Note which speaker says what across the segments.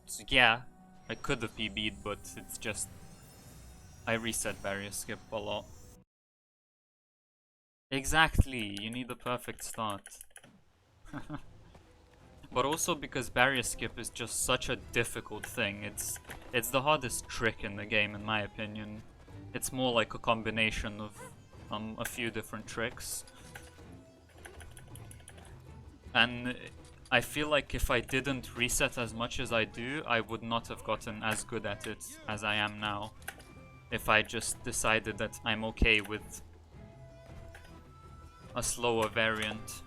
Speaker 1: So yeah, I could have PB'd, but it's just I reset barrier skip a lot. Exactly, you need the perfect start. But also because barrier skip is just such a difficult thing. It's the hardest trick in the game in my opinion. It's more like a combination of a few different tricks. And I feel like if I didn't reset as much as I do, I would not have gotten as good at it as I am now. If I just decided that I'm okay with a slower variant.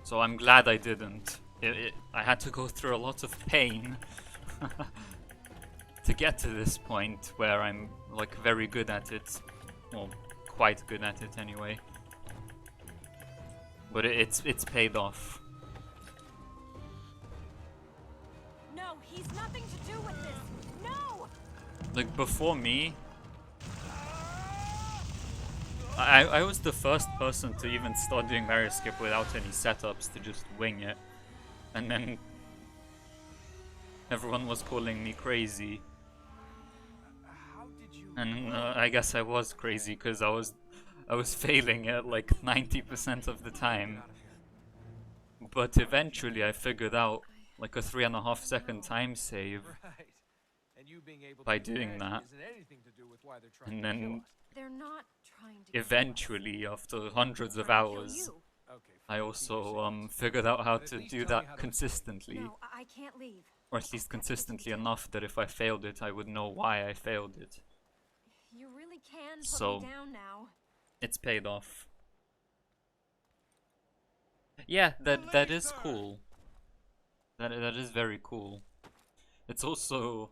Speaker 1: So I'm glad I didn't. I had to go through a lot of pain to get to this point where I'm like very good at it. Well, quite good at it anyway. But it's paid off.
Speaker 2: No, he's nothing to do with this. No.
Speaker 1: Like before me, I was the first person to even start doing barrier skip without any setups, to just wing it. And then everyone was calling me crazy. And I guess I was crazy because I was failing at like 90% of the time. But eventually I figured out like a 3.5 second time save by doing that. And then
Speaker 2: They're not trying to
Speaker 1: eventually, after hundreds of hours, I also figured out how to do that consistently.
Speaker 2: No, I can't leave.
Speaker 1: Or at least consistently enough that if I failed it, I would know why I failed it.
Speaker 2: You really can put
Speaker 1: So,
Speaker 2: me down now.
Speaker 1: it's paid off. Yeah, that is cool. That is very cool. It's also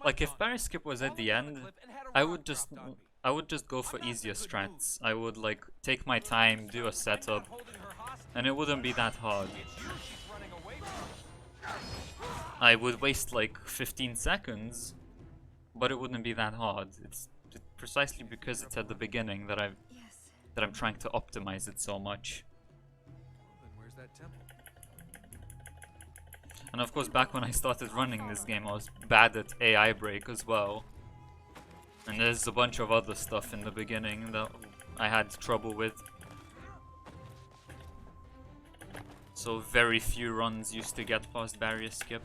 Speaker 1: like if barrier skip was at the end, I would just go for easier strats. I would like take my time, do a setup, and it wouldn't be that hard. I would waste like 15 seconds, but it wouldn't be that hard. It's precisely because it's at the beginning that I'm trying to optimize it so much. And of course, back when I started running this game, I was bad at AI break as well. And there's a bunch of other stuff in the beginning that I had trouble with. So very few runs used to get past barrier skip.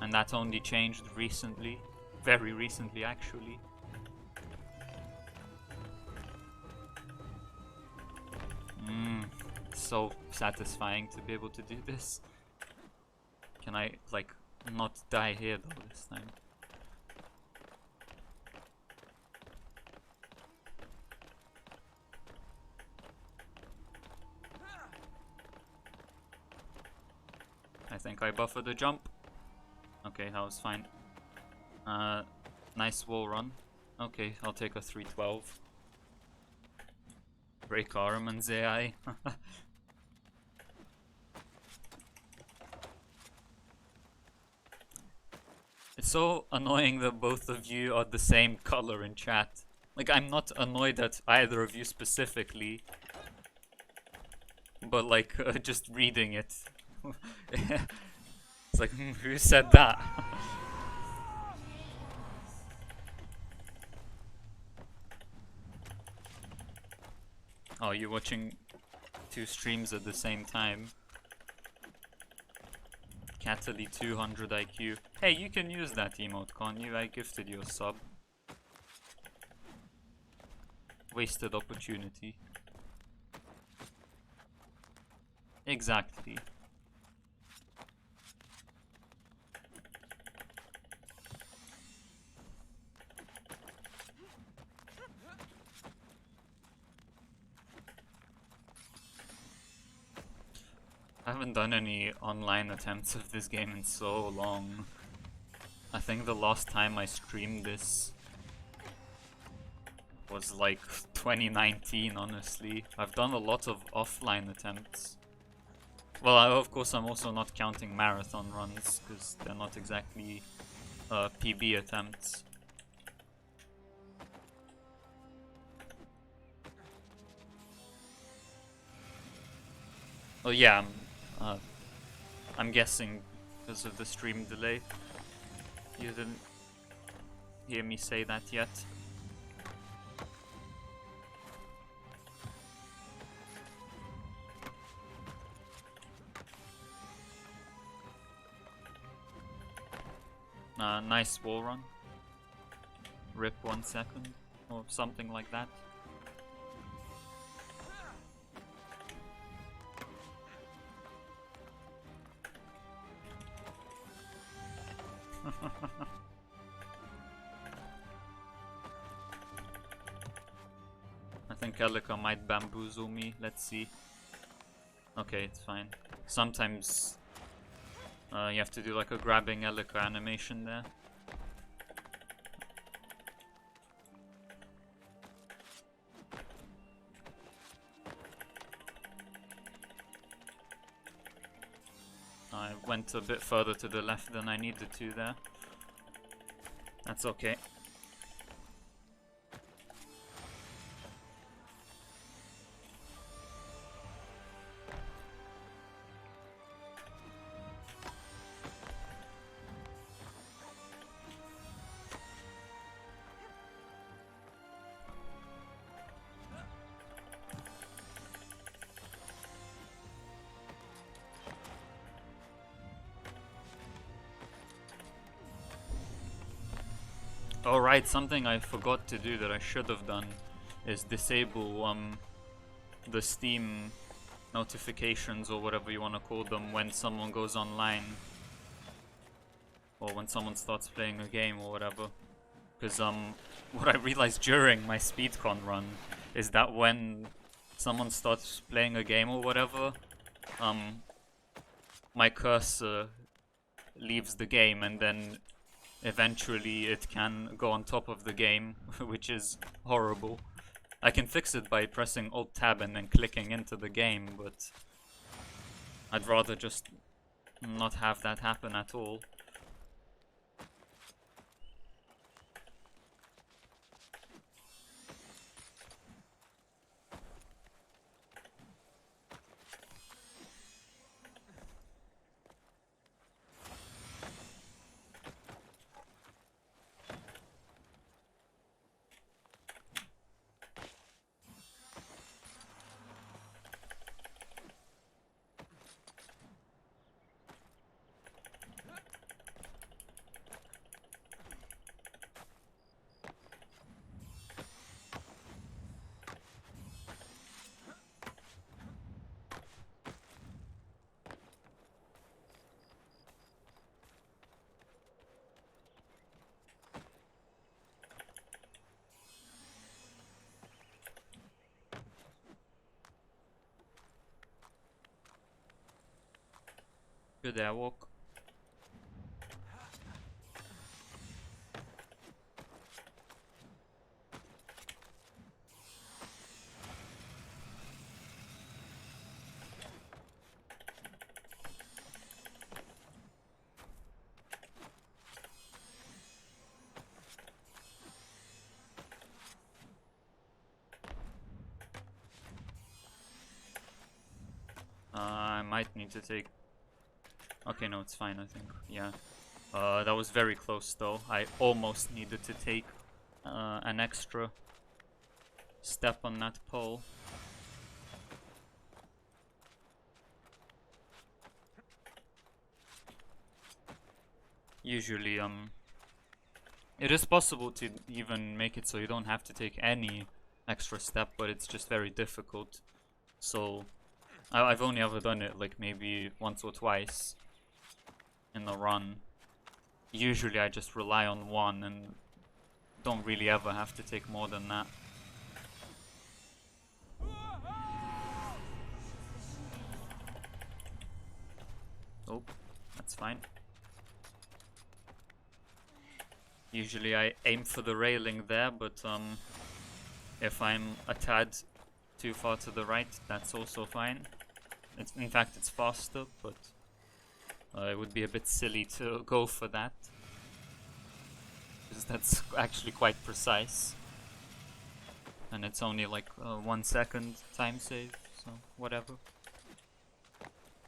Speaker 1: And that only changed recently. Very recently, actually. So satisfying to be able to do this. Can I, like, not die here though this time? I think I buffered the jump. Okay, that was fine. Nice wall run. Okay, I'll take a 312. Break Arman's AI. It's so annoying that both of you are the same color in chat. Like, I'm not annoyed at either of you specifically, but like, just reading it. It's like, who said that? Oh, you're watching two streams at the same time. Catally 200 IQ. Hey, you can use that emote, can't you? I gifted you a sub. Wasted opportunity. Exactly. I haven't done any online attempts of this game in so long. I think the last time I streamed this was like 2019, honestly. I've done a lot of offline attempts. Well, of course I'm also not counting marathon runs, because they're not exactly PB attempts. Oh yeah, I'm guessing because of the stream delay. You didn't hear me say that yet. Nice wall run. Rip 1 second or something like that. I think Elika might bamboozle me. Let's see. Okay, it's fine. Sometimes you have to do like a grabbing Elika animation there. I went a bit further to the left than I needed to there. That's okay. Alright, something I forgot to do that I should have done is disable the Steam notifications or whatever you want to call them when someone goes online or when someone starts playing a game or whatever. Because what I realized during my speedrun run is that when someone starts playing a game or whatever, my cursor leaves the game and then eventually it can go on top of the game, which is horrible. I can fix it by pressing Alt-Tab and then clicking into the game, but I'd rather just not have that happen at all. Good airwalk. I might need to take... Okay, no, it's fine, I think. Yeah. That was very close, though. I almost needed to take an extra step on that pole. Usually, it is possible to even make it so you don't have to take any extra step, but it's just very difficult. So, I've only ever done it like maybe once or twice in the run. Usually I just rely on one and don't really ever have to take more than that. Oh, that's fine. Usually I aim for the railing there, but if I'm a tad too far to the right, that's also fine. In fact, it's faster, but it would be a bit silly to go for that, because that's actually quite precise. And it's only like 1 second time save, so whatever.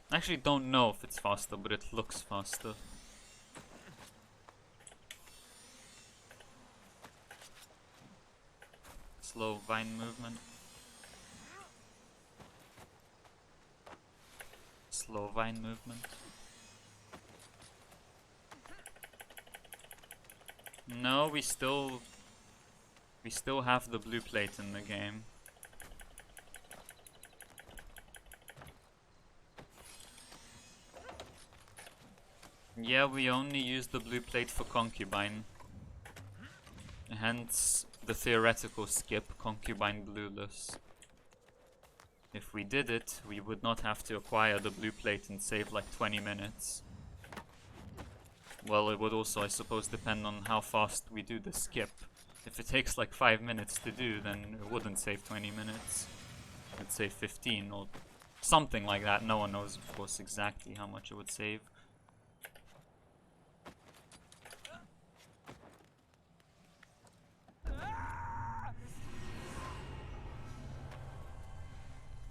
Speaker 1: I actually don't know if it's faster, but it looks faster. Slow vine movement. Slow vine movement. No, we still have the blue plate in the game. Yeah, we only use the blue plate for concubine. Hence the theoretical skip concubine blueless. If we did it, we would not have to acquire the blue plate and save like 20 minutes. Well, it would also, I suppose, depend on how fast we do the skip. If it takes like 5 minutes to do, then it wouldn't save 20 minutes. It'd save 15 or something like that. No one knows, of course, exactly how much it would save.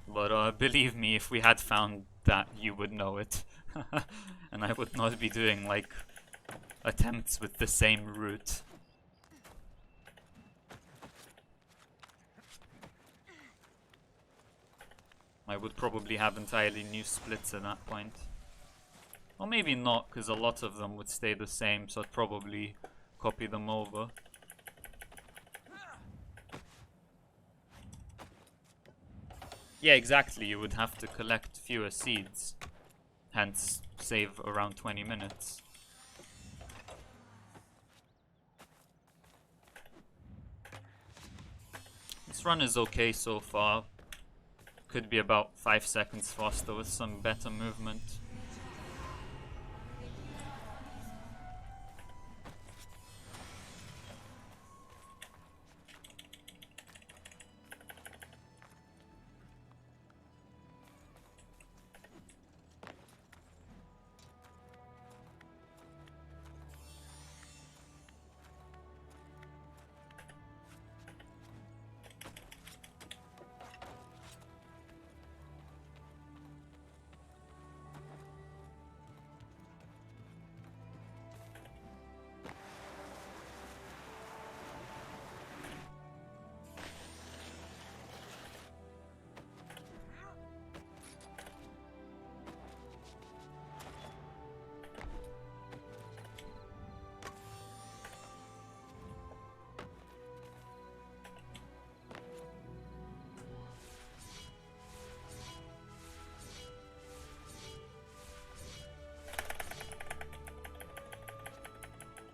Speaker 1: But believe me, if we had found that, you would know it. And I would not be doing like attempts with the same route. I would probably have entirely new splits at that point. Or maybe not, because a lot of them would stay the same, so I'd probably copy them over. Yeah, exactly, you would have to collect fewer seeds, hence save around 20 minutes. This run is okay so far. Could be about 5 seconds faster with some better movement.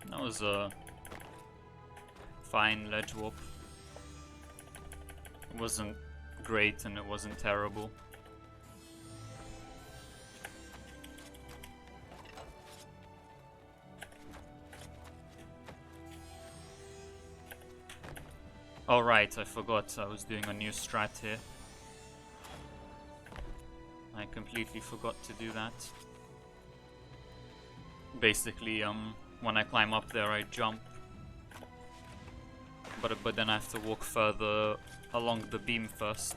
Speaker 1: That was a fine ledge warp. It wasn't great and it wasn't terrible. Oh right, I forgot I was doing a new strat here. I completely forgot to do that. Basically, when I climb up there I jump. But then I have to walk further along the beam first.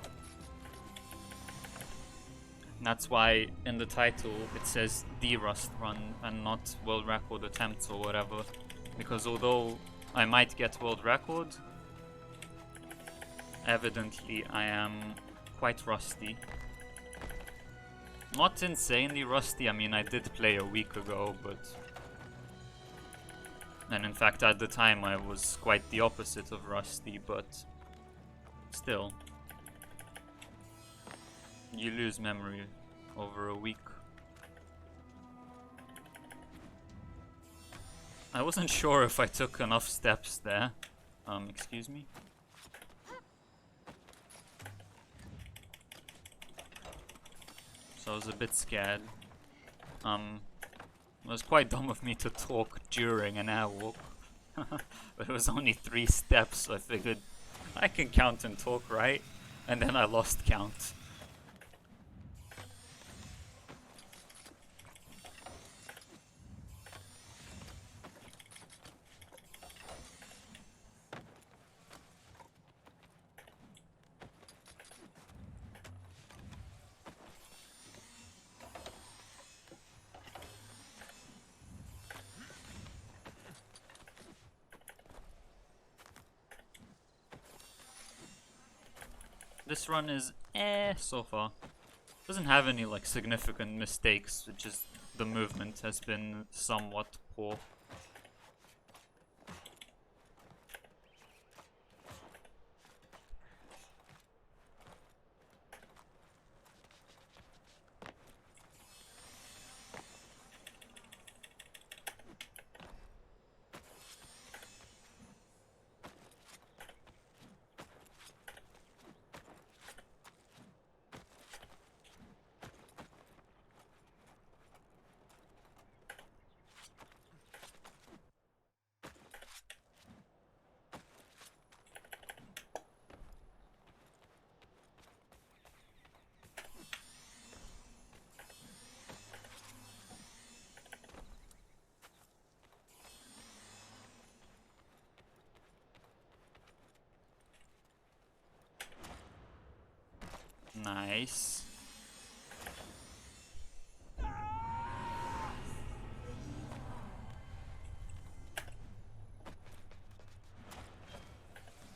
Speaker 1: And that's why in the title it says the Rust run and not world record attempts or whatever. Because although I might get world record, evidently I am quite rusty. Not insanely rusty, I mean I did play a week ago, but... And in fact at the time I was quite the opposite of rusty, but... Still. You lose memory over a week. I wasn't sure if I took enough steps there. Excuse me? So I was a bit scared. It was quite dumb of me to talk during an airwalk. But it was only 3 steps, so I figured I can count and talk, right? And then I lost count. This run is so far. Doesn't have any like significant mistakes, just the movement has been somewhat poor. Nice.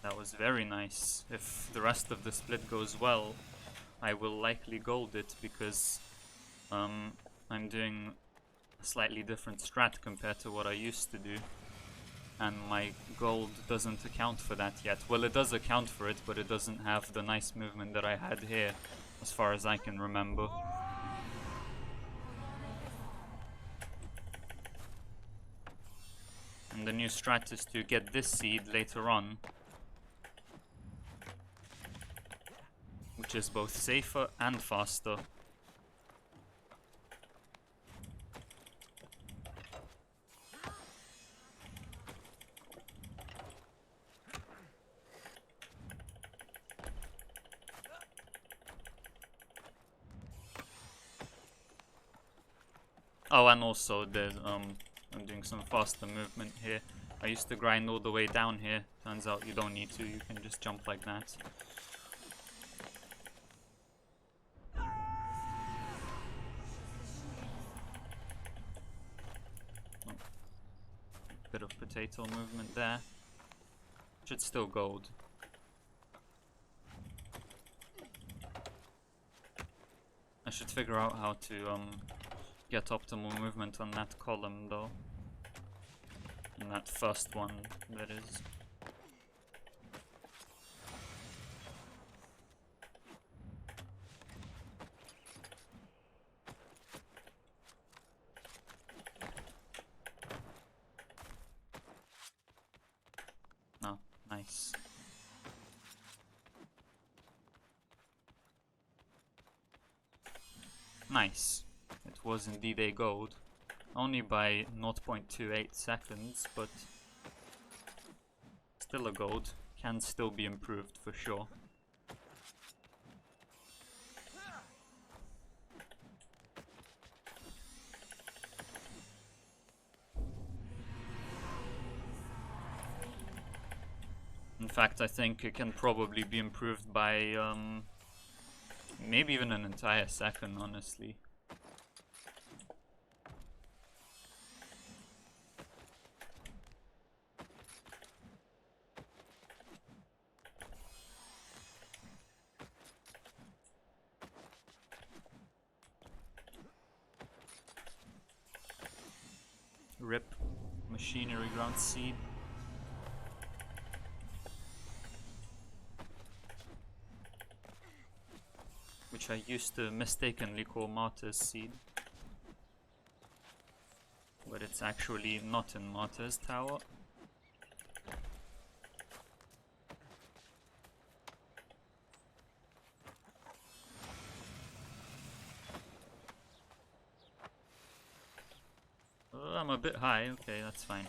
Speaker 1: That was very nice. If the rest of the split goes well, I will likely gold it because I'm doing a slightly different strat compared to what I used to do. And my gold doesn't account for that yet. Well, it does account for it, but it doesn't have the nice movement that I had here, as far as I can remember. And the new strat is to get this seed later on, which is both safer and faster. Oh, and also there's I'm doing some faster movement here. I used to grind all the way down here. Turns out you don't need to, you can just jump like that. Oh. Bit of potato movement there. Should still gold. I should figure out how to get optimal movement on that column though. In that first one, that is. Oh, nice. Nice. It was indeed a gold. Only by 0.28 seconds, but still a gold. Can still be improved for sure. In fact, I think it can probably be improved by maybe even an entire second, honestly. Rip machinery ground seed. Which I used to mistakenly call Martyr's seed. But it's actually not in Martyr's tower. I'm a bit high, okay, that's fine.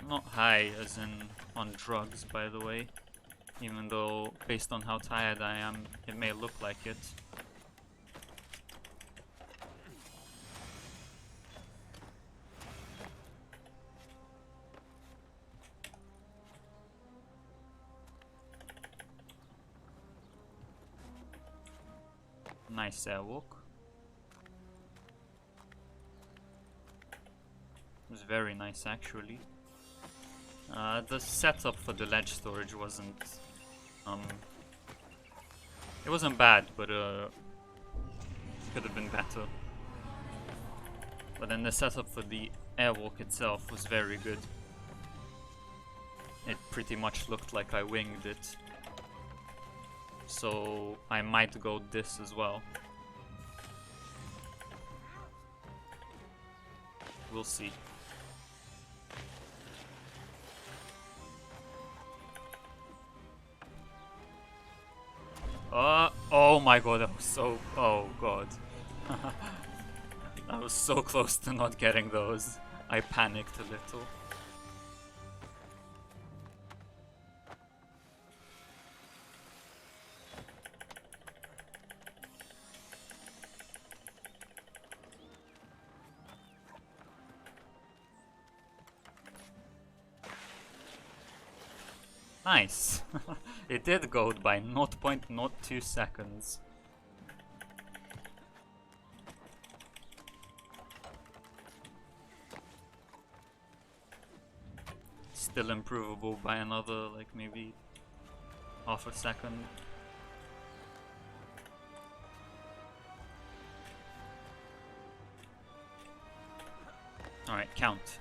Speaker 1: Not high as in on drugs, by the way. Even though, based on how tired I am, it may look like it. Nice airwalk. It was very nice, actually. The setup for the ledge storage wasn't, it wasn't bad, but could have been better. But then the setup for the airwalk itself was very good. It pretty much looked like I winged it. So I might go this as well. We'll see. Oh my god, that was so... Oh god. I was so close to not getting those. I panicked a little. Nice. It did go by 0.02 seconds. Still improvable by another, like, maybe half a second. Alright, count.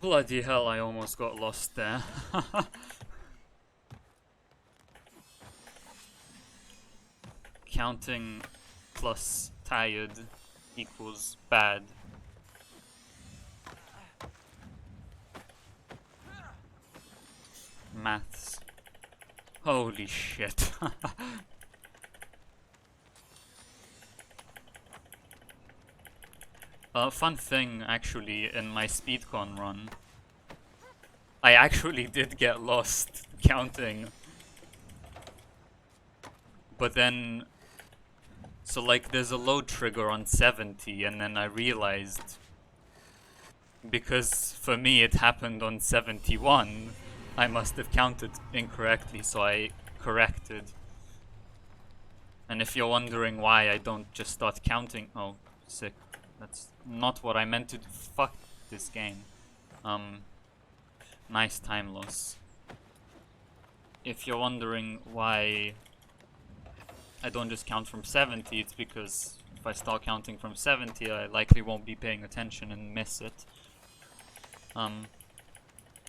Speaker 1: Bloody hell, I almost got lost there. Counting plus tired equals bad. Maths. Holy shit. Fun thing, actually, in my speedcon run, I actually did get lost counting. But then, so like there's a load trigger on 70, and then I realized, because for me it happened on 71, I must have counted incorrectly, so I corrected. And if you're wondering why I don't just start counting, oh, sick. That's not what I meant to do. Fuck this game. Nice time loss. If you're wondering why I don't just count from 70, it's because if I start counting from 70, I likely won't be paying attention and miss it.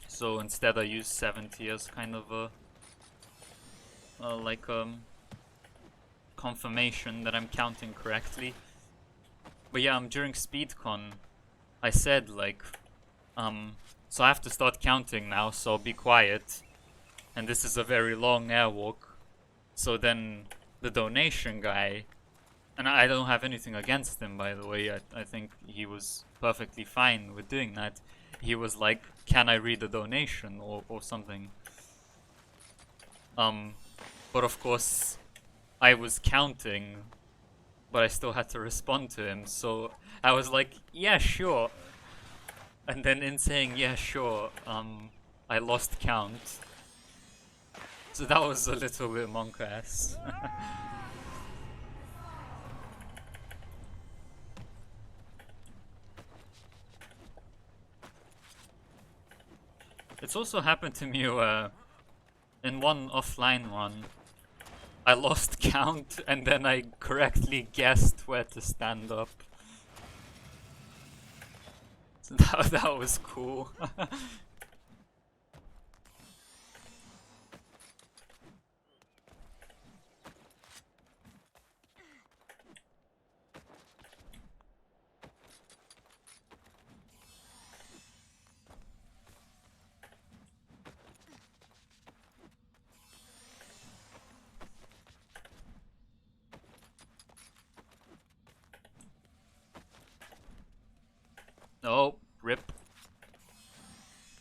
Speaker 1: So instead I use 70 as kind of a confirmation that I'm counting correctly. But yeah, during SpeedCon, I said like, so I have to start counting now, so be quiet. And this is a very long airwalk. So then the donation guy, and I don't have anything against him, by the way, I think he was perfectly fine with doing that. He was like, can I read the donation or something? But of course, I was counting, but I still had to respond to him, so I was like, yeah, sure. And then in saying, yeah, sure, I lost count. So that was a little bit monk-ass. It's also happened to me in one offline run. I lost count and then I correctly guessed where to stand up. So that was cool. Oh, rip.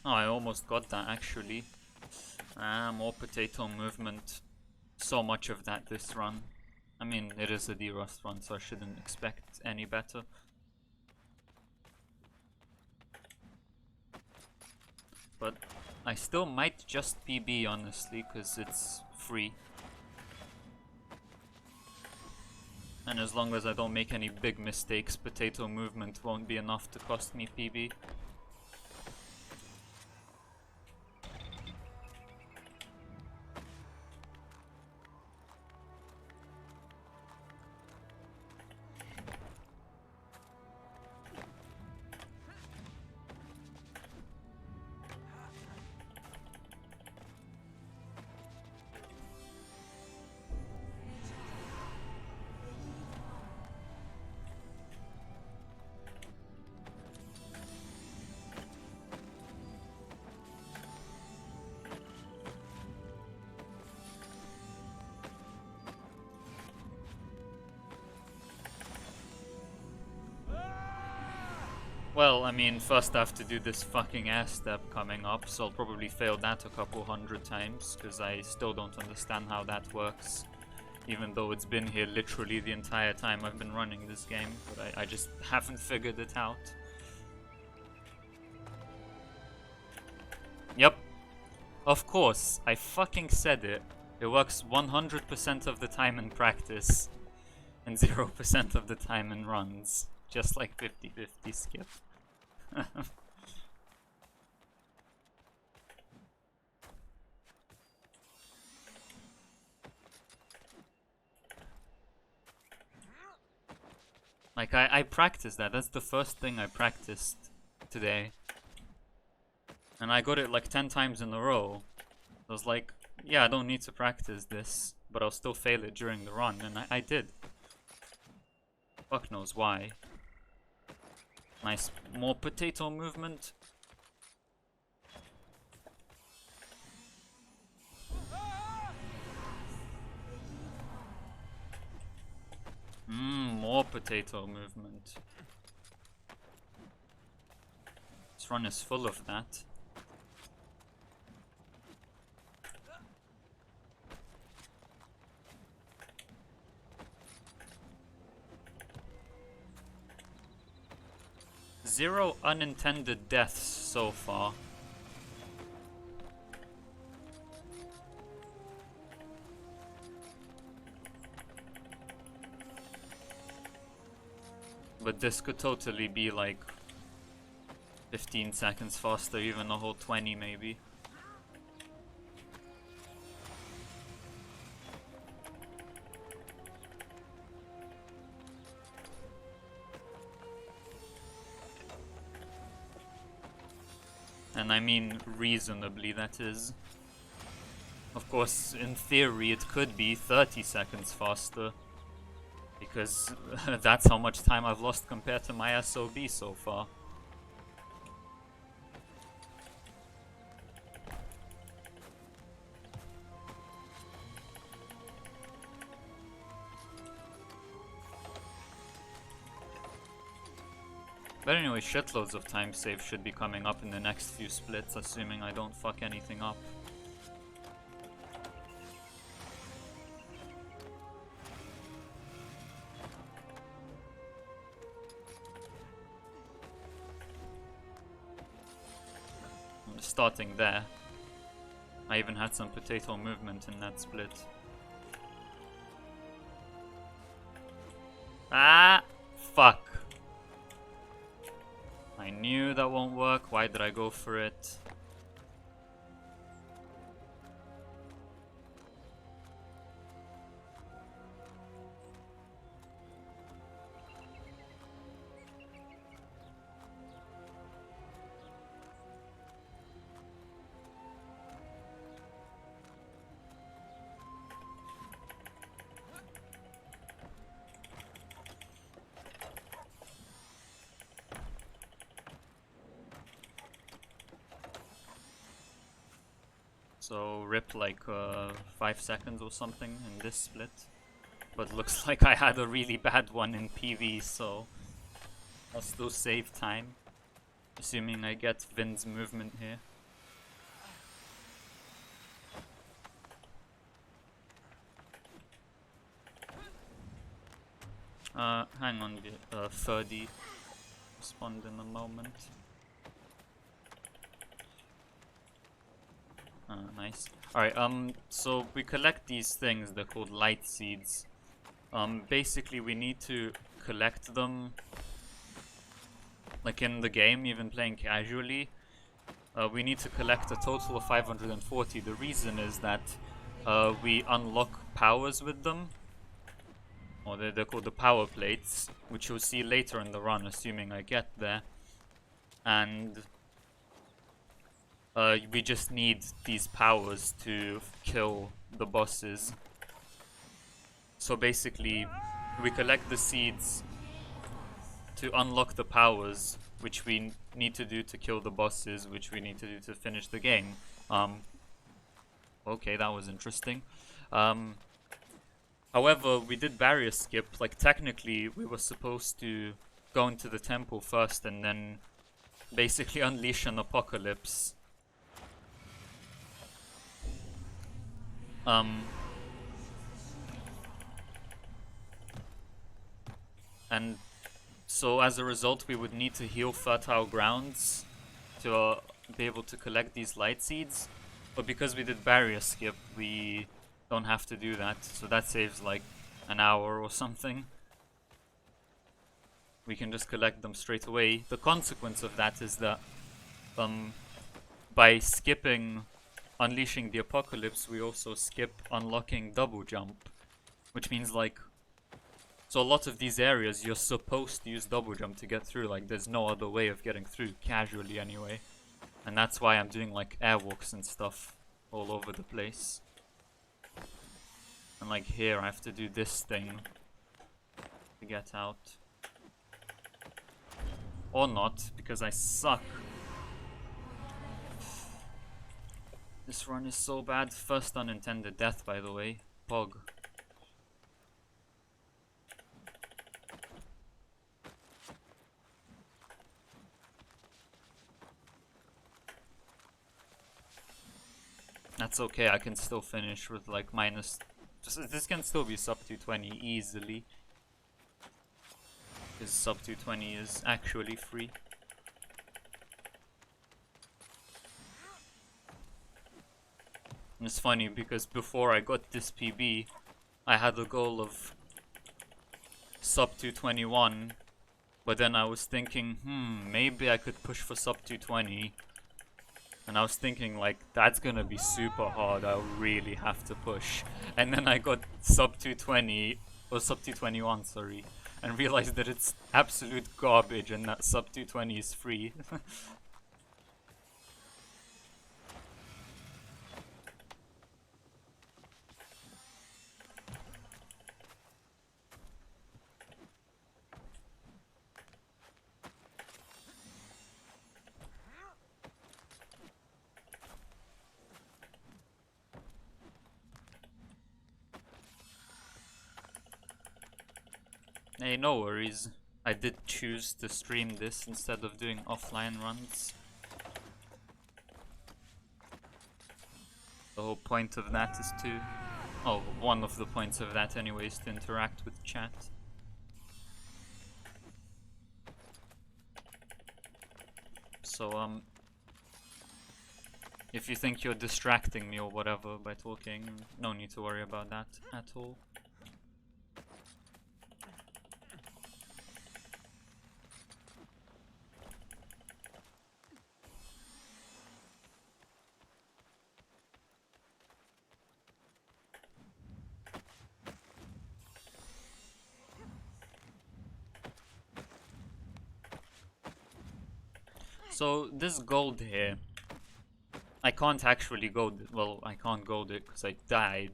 Speaker 1: Oh, I almost got that actually. More potato movement. So much of that this run. I mean, it is a D-Rust run, so I shouldn't expect any better. But I still might just PB, honestly, because it's free. And as long as I don't make any big mistakes, potato movement won't be enough to cost me PB. Well, I mean, first I have to do this fucking air step coming up, so I'll probably fail that a couple hundred times, because I still don't understand how that works. Even though it's been here literally the entire time I've been running this game, but I just haven't figured it out. Yep. Of course, I fucking said it. It works 100% of the time in practice, and 0% of the time in runs. Just like 50-50 skip. Like, I practiced that. That's the first thing I practiced today. And I got it like 10 times in a row. I was like, yeah, I don't need to practice this, but I'll still fail it during the run, and I did. Fuck knows why. Nice, more potato movement. More potato movement. This run is full of that. Zero unintended deaths so far. But this could totally be like 15 seconds faster, even a whole 20 maybe. And I mean reasonably, that is. Of course, in theory it could be 30 seconds faster, because that's how much time I've lost compared to my SOB so far. But anyway, shitloads of time save should be coming up in the next few splits, assuming I don't fuck anything up. I'm starting there. I even had some potato movement in that split. Ah! Fuck. I knew that won't work. Why did I go for it? So rip like 5 seconds or something in this split. But looks like I had a really bad one in PV, so I'll still save time. Assuming I get Vin's movement here. Hang on, 30. Respond in a moment. Nice. Alright, so we collect these things, they're called light seeds. Basically we need to collect them, like in the game, even playing casually. We need to collect a total of 540. The reason is that we unlock powers with them. Or they're called the power plates, which you'll see later in the run, assuming I get there. And we just need these powers to kill the bosses. So basically, we collect the seeds to unlock the powers, which we need to do to kill the bosses, which we need to do to finish the game. Okay, that was interesting. However, we did barrier skip. Like, technically, we were supposed to go into the temple first and then basically unleash an apocalypse. And so as a result, we would need to heal fertile grounds to be able to collect these light seeds. But because we did barrier skip, we don't have to do that. So that saves like an hour or something. We can just collect them straight away. The consequence of that is that by skipping unleashing the apocalypse, we also skip unlocking double jump. Which means like, so a lot of these areas you're supposed to use double jump to get through. Like there's no other way of getting through, casually anyway. And that's why I'm doing like airwalks and stuff all over the place. And like here I have to do this thing to get out. Or not, because I suck. This run is so bad. First unintended death, by the way. Pog. That's okay, I can still finish with like minus... This can still be sub 220 easily. Because sub 220 is actually free. And it's funny because before I got this PB, I had a goal of sub 221. But then I was thinking, maybe I could push for sub 220. And I was thinking like, that's gonna be super hard, I'll really have to push. And then I got sub 220, or sub 221, sorry. And realized that it's absolute garbage and that sub 220 is free. Hey, no worries. I did choose to stream this instead of doing offline runs. The whole point of that is to... Oh, one of the points of that anyway is to interact with chat. So, if you think you're distracting me or whatever by talking, no need to worry about that at all. So this gold here, I can't actually gold it. Well, I can't gold it because I died.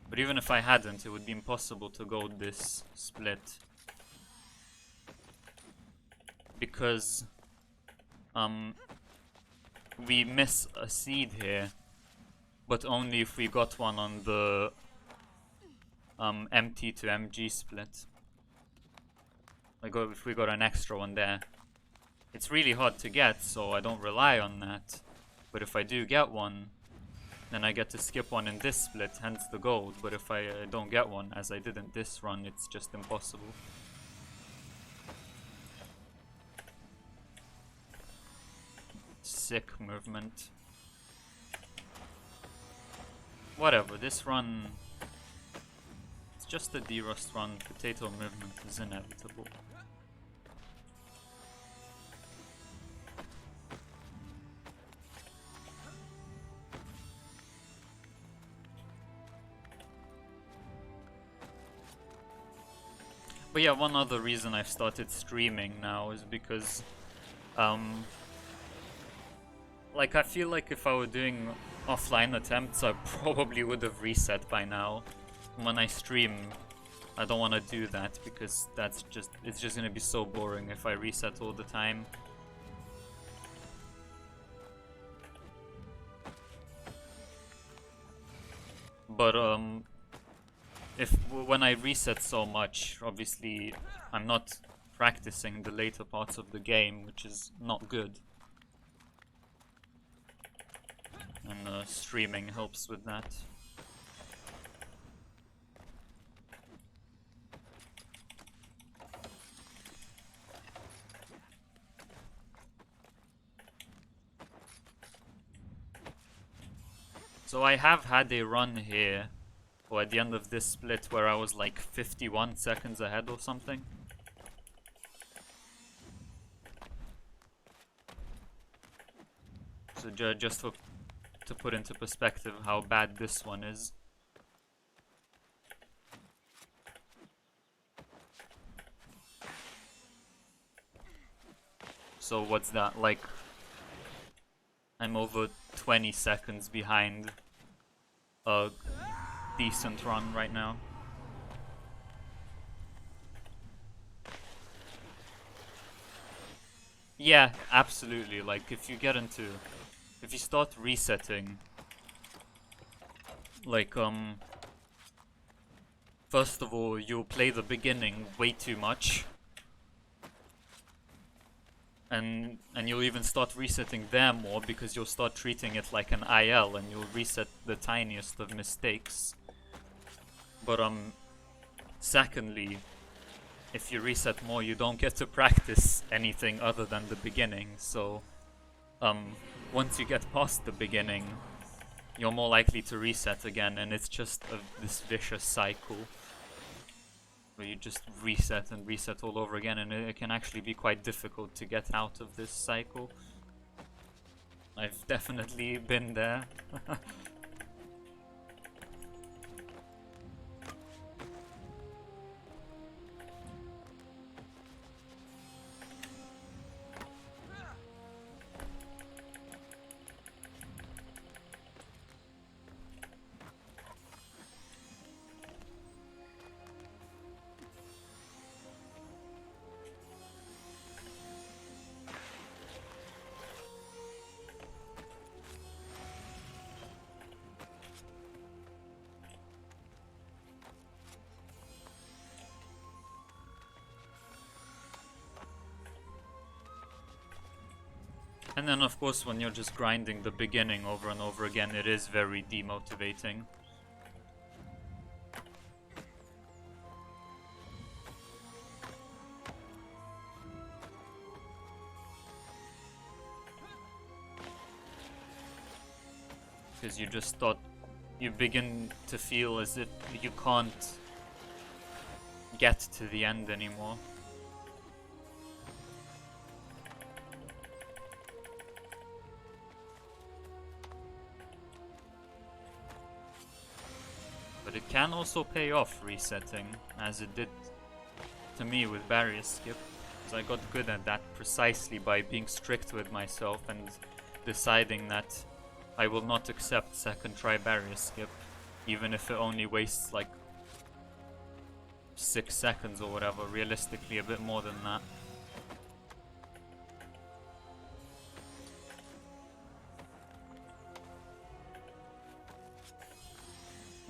Speaker 1: But even if I hadn't, it would be impossible to gold this split. Because we miss a seed here. but only if we got one on the MT to MG split. Like if we got an extra one there. It's really hard to get, so I don't rely on that. But if I do get one, then I get to skip one in this split, hence the gold. But if I don't get one, as I did in this run, it's just impossible. Sick movement. Whatever, this run... It's just a D-Rust run. Potato movement is inevitable. But yeah, one other reason I've started streaming now is because, like, I feel like if I were doing offline attempts, I probably would have reset by now. When I stream, I don't want to do that because it's just gonna be so boring if I reset all the time. But, when I reset so much, obviously I'm not practicing the later parts of the game, which is not good. And streaming helps with that. So I have had a run here, or at the end of this split, where I was like 51 seconds ahead or something. So just to put into perspective how bad this one is. So what's that, like, I'm over 20 seconds behind a decent run right now. Yeah, absolutely. Like, if you start resetting, like, first of all, you'll play the beginning way too much. And you'll even start resetting there more because you'll start treating it like an IL and you'll reset the tiniest of mistakes. But secondly, if you reset more, you don't get to practice anything other than the beginning. So once you get past the beginning, you're more likely to reset again, and it's just this vicious cycle where you just reset and reset all over again, and it can actually be quite difficult to get out of this cycle. I've definitely been there. And then of course when you're just grinding the beginning over and over again, it is very demotivating. Because you begin to feel as if you can't get to the end anymore. But it can also pay off resetting, as it did to me with barrier skip, because I got good at that precisely by being strict with myself and deciding that I will not accept second try barrier skip, even if it only wastes like 6 seconds or whatever, realistically a bit more than that.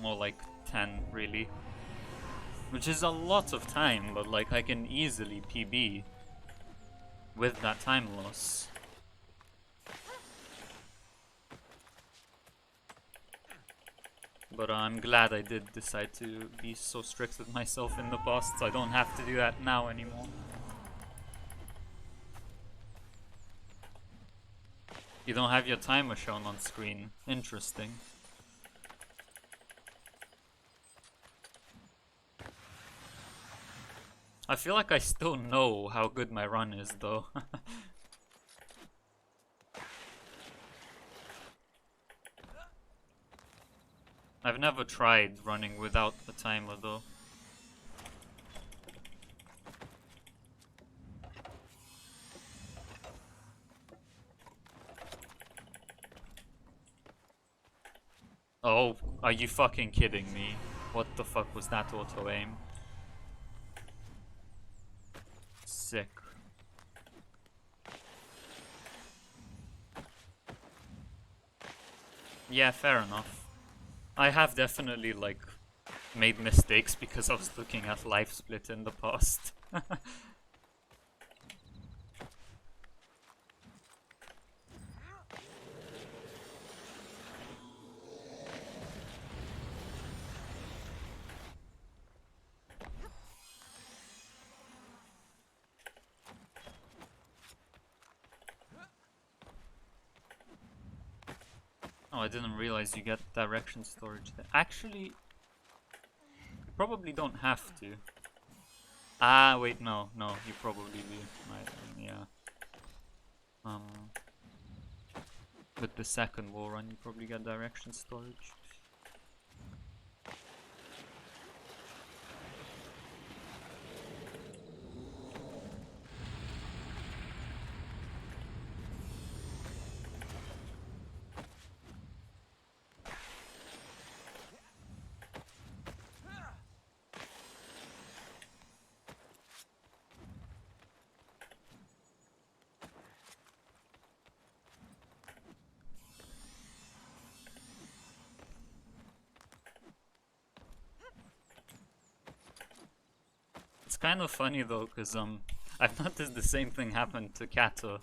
Speaker 1: more like 10 really. Which is a lot of time, but like I can easily PB with that time loss. But I'm glad I did decide to be so strict with myself in the past, so I don't have to do that now anymore. You don't have your timer shown on screen. Interesting. I feel like I still know how good my run is though. I've never tried running without a timer though. Oh, are you fucking kidding me? What the fuck was that auto aim? Sick. Yeah, fair enough. I have definitely like made mistakes because I was looking at life split in the past. Oh, I didn't realize you get direction storage there. Actually, you probably don't have to. Ah, wait, no, you probably do. Yeah. With the second wall run, you probably get direction storage. It's kind of funny though, cause I've noticed the same thing happened to Kato.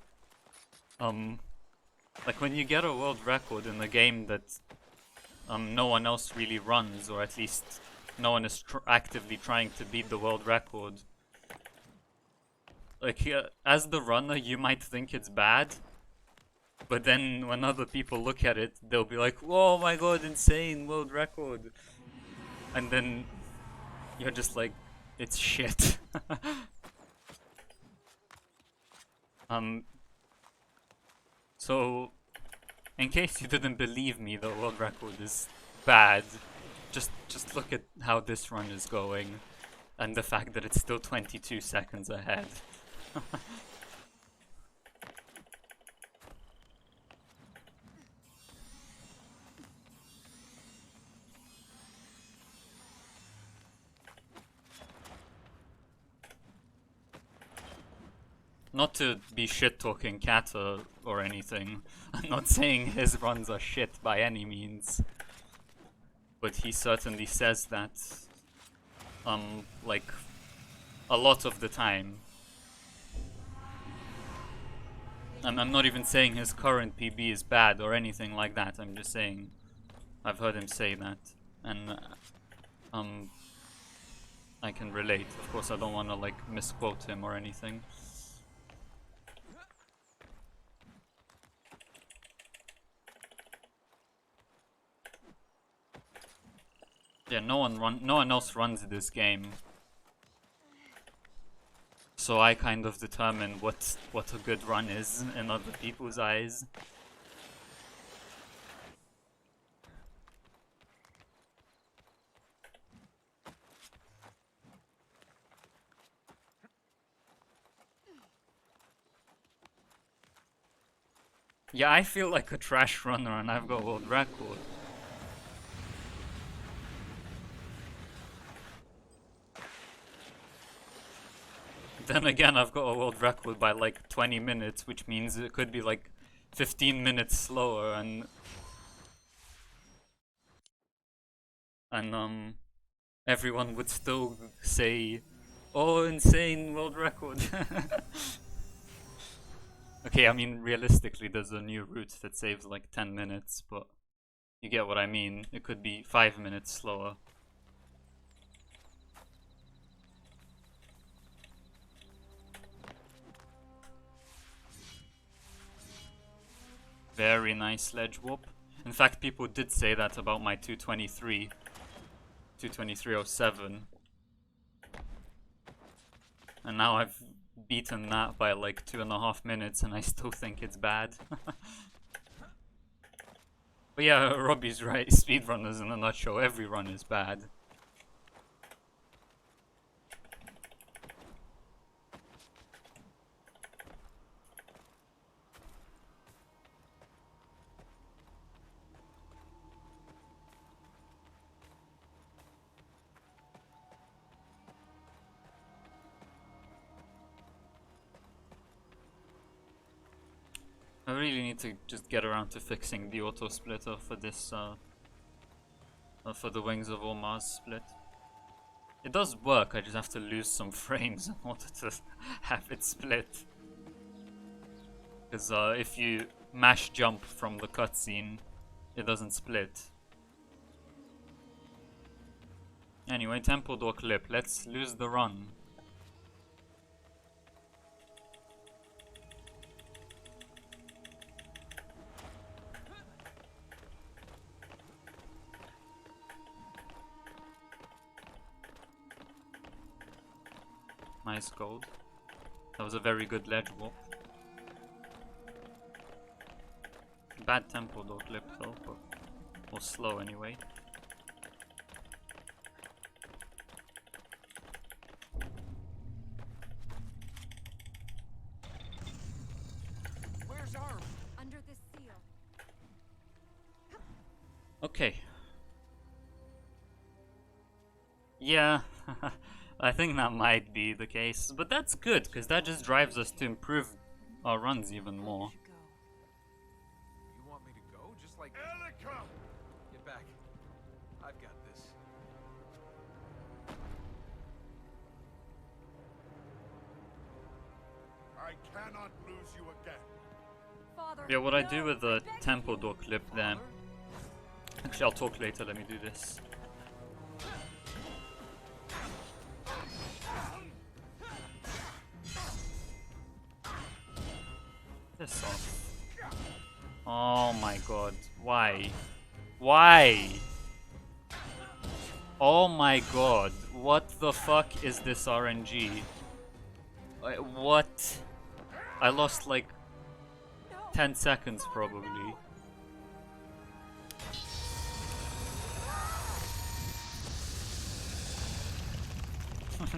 Speaker 1: Like when you get a world record in a game that no one else really runs, or at least no one is actively trying to beat the world record. Like as the runner, you might think it's bad, but then when other people look at it, they'll be like, "Oh my god, insane world record," and then you're just like, "It's shit." So, in case you didn't believe me, the world record is bad. Just look at how this run is going, and the fact that it's still 22 seconds ahead. Not to be shit-talking Kata or anything. I'm not saying his runs are shit by any means. But he certainly says that, like, a lot of the time. I'm not even saying his current PB is bad or anything like that. I'm just saying I've heard him say that. And, I can relate. Of course, I don't want to, like, misquote him or anything. Yeah, no one else runs this game. So I kind of determine what a good run is in other people's eyes. Yeah, I feel like a trash runner and I've got a world record. Then again, I've got a world record by like 20 minutes, which means it could be like 15 minutes slower, and and everyone would still say, "Oh, insane world record." Okay, I mean realistically, there's a new route that saves like 10 minutes, but you get what I mean. It could be 5 minutes slower. Very nice ledge warp. In fact, people did say that about my 223.07. And now I've beaten that by like 2.5 minutes and I still think it's bad. But yeah, Robbie's right, speedrunners in a nutshell, every run is bad. I really need to just get around to fixing the auto splitter for this, for the Wings of Ormuz split. It does work, I just have to lose some frames in order to have it split. Because if you mash jump from the cutscene, it doesn't split. Anyway, temple door clip, let's lose the run. Nice gold. That was a very good ledge walk. Bad tempo door clip though, but was slow anyway.
Speaker 2: Where's Arm? Under this seal.
Speaker 1: Okay. Yeah, I think that might be the case, but that's good, because that just drives us to improve our runs even more.
Speaker 3: You want me to go? Just like... Elika! Get back. I've got this.
Speaker 4: I cannot lose you again.
Speaker 2: Father,
Speaker 1: Yeah, what I do
Speaker 2: no,
Speaker 1: with the
Speaker 2: I beg
Speaker 1: tempo
Speaker 2: you.
Speaker 1: door clip there... Actually, I'll talk later, let me do this. This off. Oh my god, why? Why? Oh my god, what the fuck is this RNG? What? I lost like 10 seconds probably.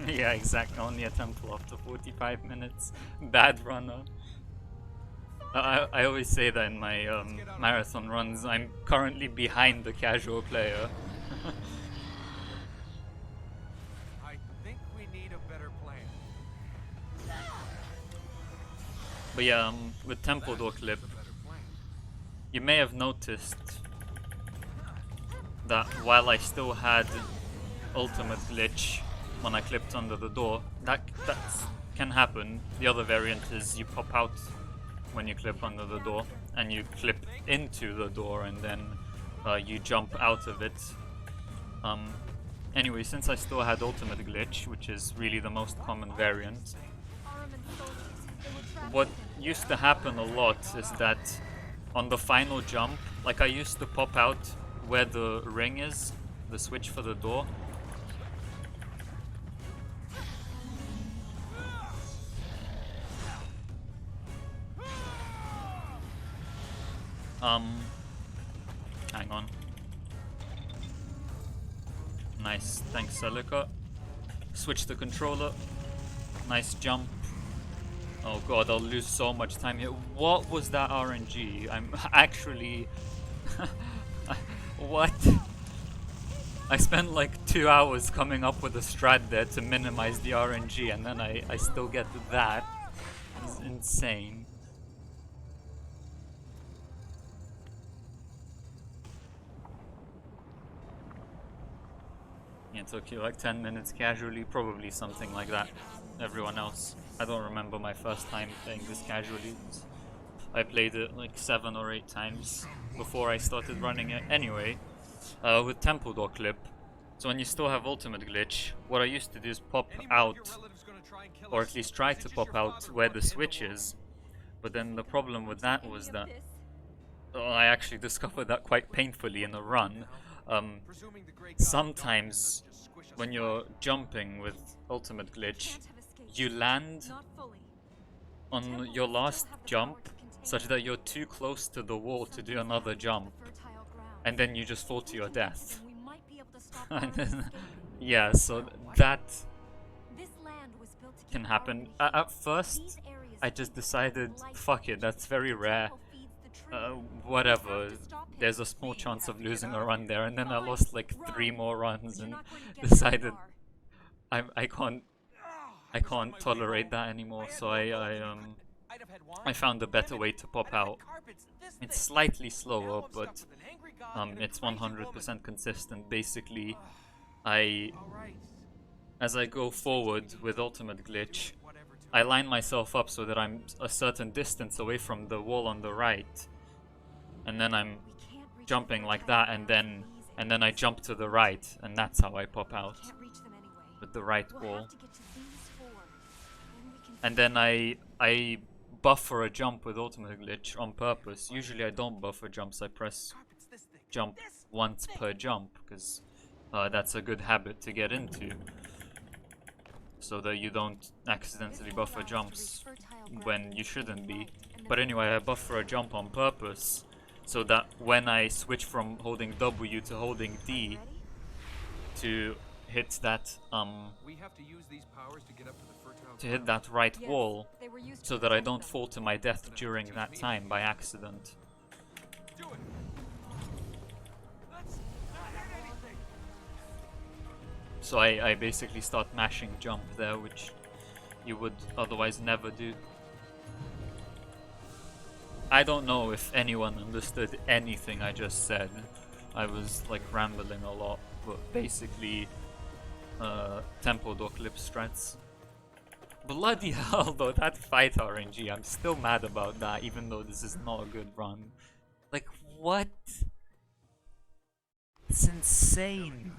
Speaker 1: Yeah, exactly, only a temple after 45 minutes. Bad runner. I always say that in my marathon runs, I'm currently behind the casual player.
Speaker 3: I think we need a better plan.
Speaker 1: But yeah, with tempo door clip,
Speaker 3: A better plan.
Speaker 1: you may have noticed that while I still had ultimate glitch when I clipped under the door, that can happen. The other variant is you pop out when you clip under the door, and you clip into the door, and then you jump out of it. Anyway, since I still had ultimate glitch, which is really the most common variant,
Speaker 2: Arm and soldiers. They were trapped
Speaker 1: what
Speaker 2: with him.
Speaker 1: used to happen a lot is that on the final jump, like I used to pop out where the ring is, the switch for the door. Hang on. Nice, thanks Celica. Switch the controller. Nice jump. Oh god, I'll lose so much time here. What was that RNG? I'm actually... What? I spent like 2 hours coming up with a strat there to minimize the RNG, and then I still get that. It's insane. it took you like 10 minutes casually, probably something like that. Everyone else. I don't remember my first time playing this casually. I played it like 7 or 8 times before I started running it. Anyway, with Temple Door Clip, so when you still have ultimate glitch, what I used to do is pop out, or at least try to pop out where the switch is. But then the problem with that was that I actually discovered that quite painfully in a run. Sometimes when you're jumping with ultimate glitch, you land on your last jump such that you're too close to the wall to do another jump, and then you just fall to your death. And then, yeah, so that can happen. At first, I just decided, fuck it, that's very rare. Whatever, there's a small chance of losing a run there, and then I lost like 3 more runs and decided I can't tolerate that anymore, so I found a better way to pop out. It's slightly slower, but it's 100% consistent. Basically, as I go forward with ultimate glitch, I line myself up so that I'm a certain distance away from the wall on the right, and then I'm jumping like that, and then I jump to the right, and that's how I pop out with the right wall. And then I buffer a jump with ultimate glitch on purpose. Usually I don't buffer jumps, I press jump once per jump, because that's a good habit to get into, so that you don't accidentally buffer jumps when you shouldn't be. But anyway, I buffer a jump on purpose, so that when I switch from holding W to holding D to hit that right wall, so that I don't fall to my death during that time by accident. So I basically start mashing jump there, which you would otherwise never do. I don't know if anyone understood anything I just said. I was like rambling a lot, but basically Tempo Door Clip strats. Bloody hell though, that fight RNG, I'm still mad about that, even though this is not a good run. Like, what? It's insane.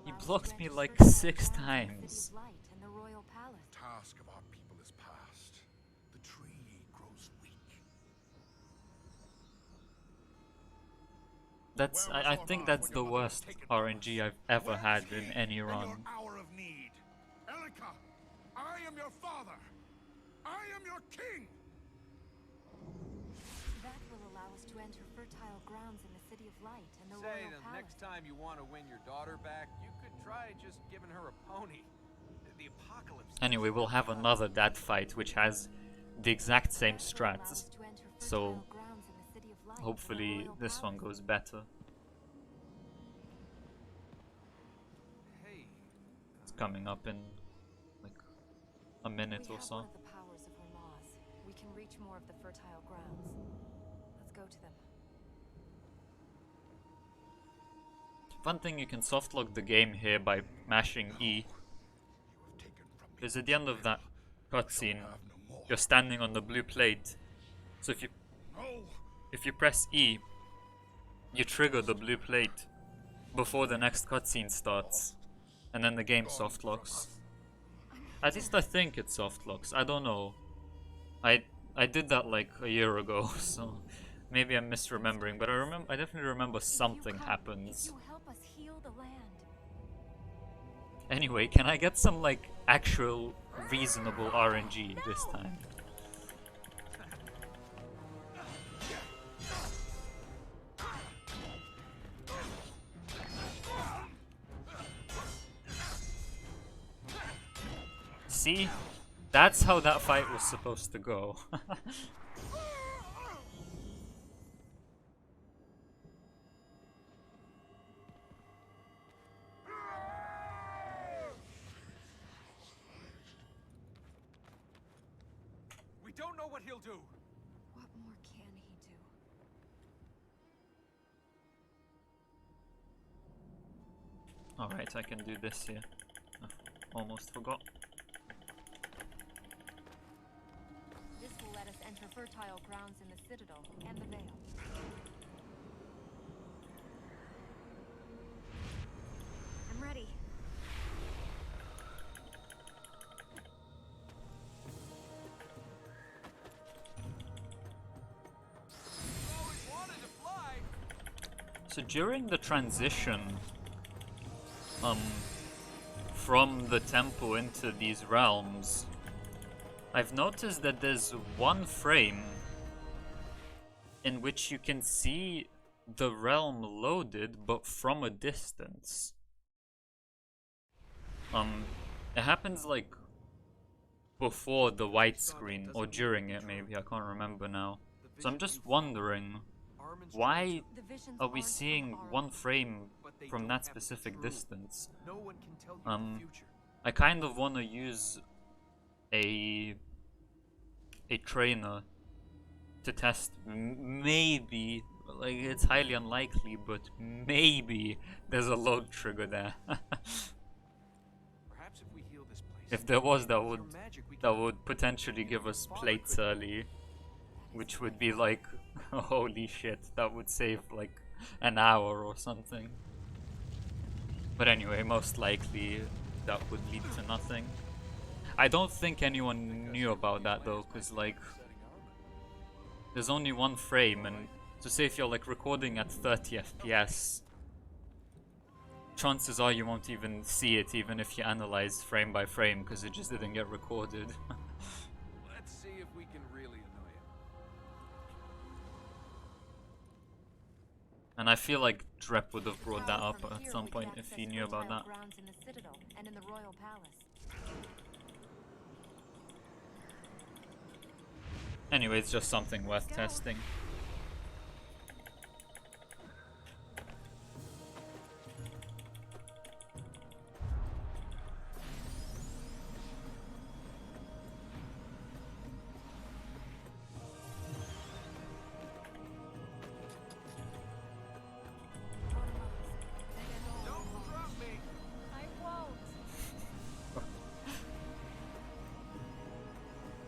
Speaker 1: He blocked me like 6 times.
Speaker 4: The task of our people is past. The tree grows weak.
Speaker 1: I think that's the worst RNG I've ever had in any run.
Speaker 4: Elika, I am your father. I am your king.
Speaker 2: That will allow us to enter fertile grounds in the City of Light and the
Speaker 3: Say,
Speaker 2: Royal
Speaker 3: the
Speaker 2: Palace.
Speaker 3: next time you want to win your daughter back, you could try just giving her a pony. The apocalypse.
Speaker 1: Anyway, we'll have another dad fight which has the exact same strats, so hopefully this one goes better.
Speaker 3: Hey,
Speaker 1: It's coming up in like a minute or so.
Speaker 2: One of the powers of Ramaz. We can reach more of the fertile grounds. Let's go to them.
Speaker 1: One thing, you can softlock the game here by mashing E. Because at the end of that cutscene, you're standing on the blue plate. So if you press E, you trigger the blue plate before the next cutscene starts, and then the game softlocks. At least I think it softlocks. I don't know. I did that like a year ago, so maybe I'm misremembering. But I definitely remember something happens.
Speaker 2: You help us heal the land.
Speaker 1: Anyway, can I get some like actual reasonable RNG this time? See? That's how that fight was supposed to go.
Speaker 3: we don't know what he'll do.
Speaker 2: What more can he do?
Speaker 1: Alright, I can do this here. I almost forgot.
Speaker 2: This will let us enter fertile grounds in the Citadel and the Vale. I'm ready.
Speaker 1: So during the transition from the temple into these realms, I've noticed that there's one frame in which you can see the realm loaded, but from a distance. It happens like before the white screen, or during it maybe, I can't remember now. So I'm just wondering, why are we seeing one frame from that specific distance? I kind of want to use a trainer to test. Maybe, like, it's highly unlikely, but maybe there's a load trigger there. If there was, that would potentially give us plates early, which would be like, holy shit, that would save like an hour or something. But anyway, most likely that would lead to nothing. I don't think anyone knew about that though, because like there's only one frame, and to say if you're like recording at 30 FPS, chances are you won't even see it even if you analyze frame by frame, because it just didn't get recorded.
Speaker 3: Let's see if we can really annoy him.
Speaker 1: And I feel like Drep would have brought that up at some point if he knew about that.
Speaker 2: In the Citadel and in the Royal Palace.
Speaker 1: Anyway, it's just something worth testing.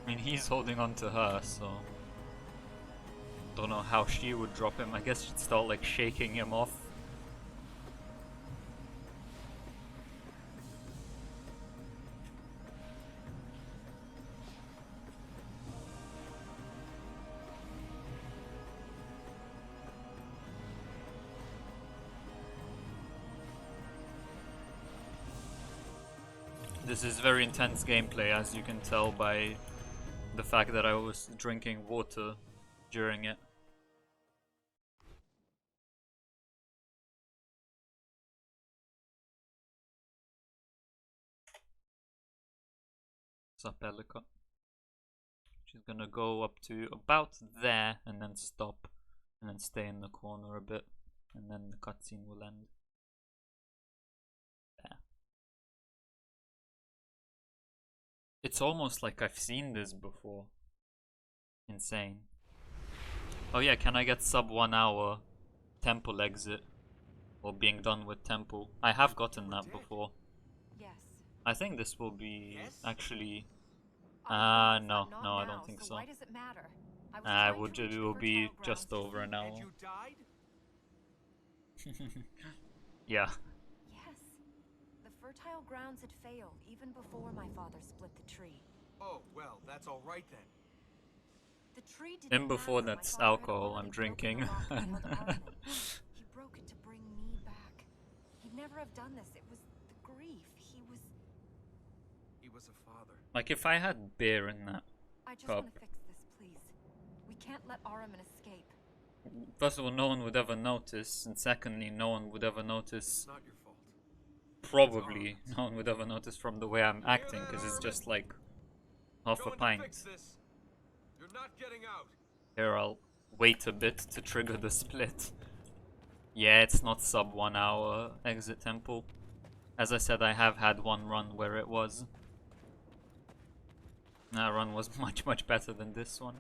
Speaker 1: I mean, he's holding on to her, so don't know how she would drop him. I guess she'd start like shaking him off. This is very intense gameplay, as you can tell by the fact that I was drinking water during it. What's up, Elika? She's gonna go up to about there and then stop and then stay in the corner a bit, and then the cutscene will end. There. It's almost like I've seen this before. Insane. Oh yeah, can I get sub 1 hour temple exit? Or being done with temple? I have gotten that before.
Speaker 2: Yes.
Speaker 1: I think this will be actually... no, I don't think so.
Speaker 2: Why does it matter?
Speaker 1: It will be just over an hour.
Speaker 3: And you died?
Speaker 1: Yeah.
Speaker 2: Yes. The fertile grounds had failed even before my father split the tree.
Speaker 3: Oh, well, that's all right then.
Speaker 2: The tree didn't
Speaker 1: And before
Speaker 2: matter.
Speaker 1: that's
Speaker 2: My father had
Speaker 1: alcohol
Speaker 2: already
Speaker 1: I'm
Speaker 2: broken
Speaker 1: drinking.
Speaker 2: the law before the Parliament. He broke it to bring me back. He'd never have done this. It was the grief.
Speaker 3: He was a father.
Speaker 1: Like if I had beer in that
Speaker 2: I just
Speaker 1: cup,
Speaker 2: want to fix this, please. We can't let Araman escape.
Speaker 1: first of all, no one would ever notice, and secondly, no one would ever notice.
Speaker 3: It's not your fault.
Speaker 1: Probably no one would ever notice from the way I'm acting, because it's just like half a
Speaker 3: Going to
Speaker 1: pint.
Speaker 3: fix this. You're not getting out.
Speaker 1: Here, I'll wait a bit to trigger the split. Yeah, it's not sub 1 hour exit temple. As I said, I have had one run where it was. That run was much better than this one.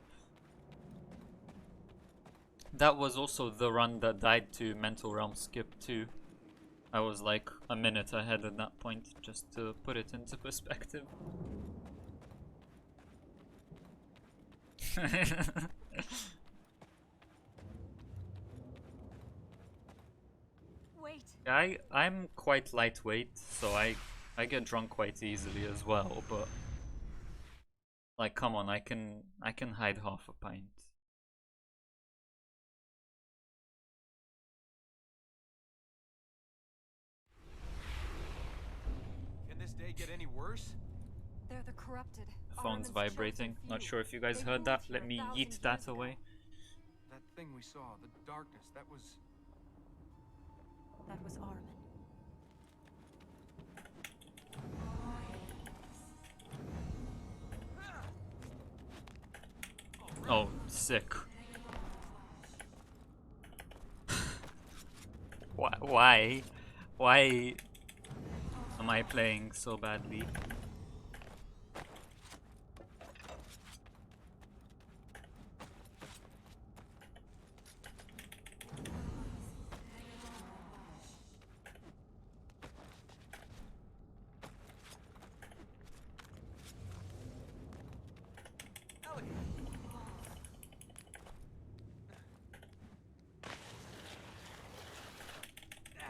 Speaker 1: That was also the run that died to Mental Realm Skip too. I was like a minute ahead at that point, just to put it into perspective.
Speaker 2: Wait.
Speaker 1: I'm quite lightweight, so I get drunk quite easily as well, but like come on, I can hide half a pint.
Speaker 3: Can this day get any worse?
Speaker 2: They're the corrupted.
Speaker 1: The phone's
Speaker 2: Armin's
Speaker 1: vibrating.
Speaker 2: chosen
Speaker 1: Not
Speaker 2: few.
Speaker 1: sure if you guys
Speaker 2: They
Speaker 1: heard
Speaker 2: ruled
Speaker 1: that.
Speaker 2: here
Speaker 1: Let me
Speaker 2: 1,000
Speaker 1: yeet that
Speaker 2: years ago.
Speaker 1: away.
Speaker 3: That thing we saw, the darkness, that was
Speaker 2: Armin.
Speaker 1: Oh, sick. Why? Why am I playing so badly?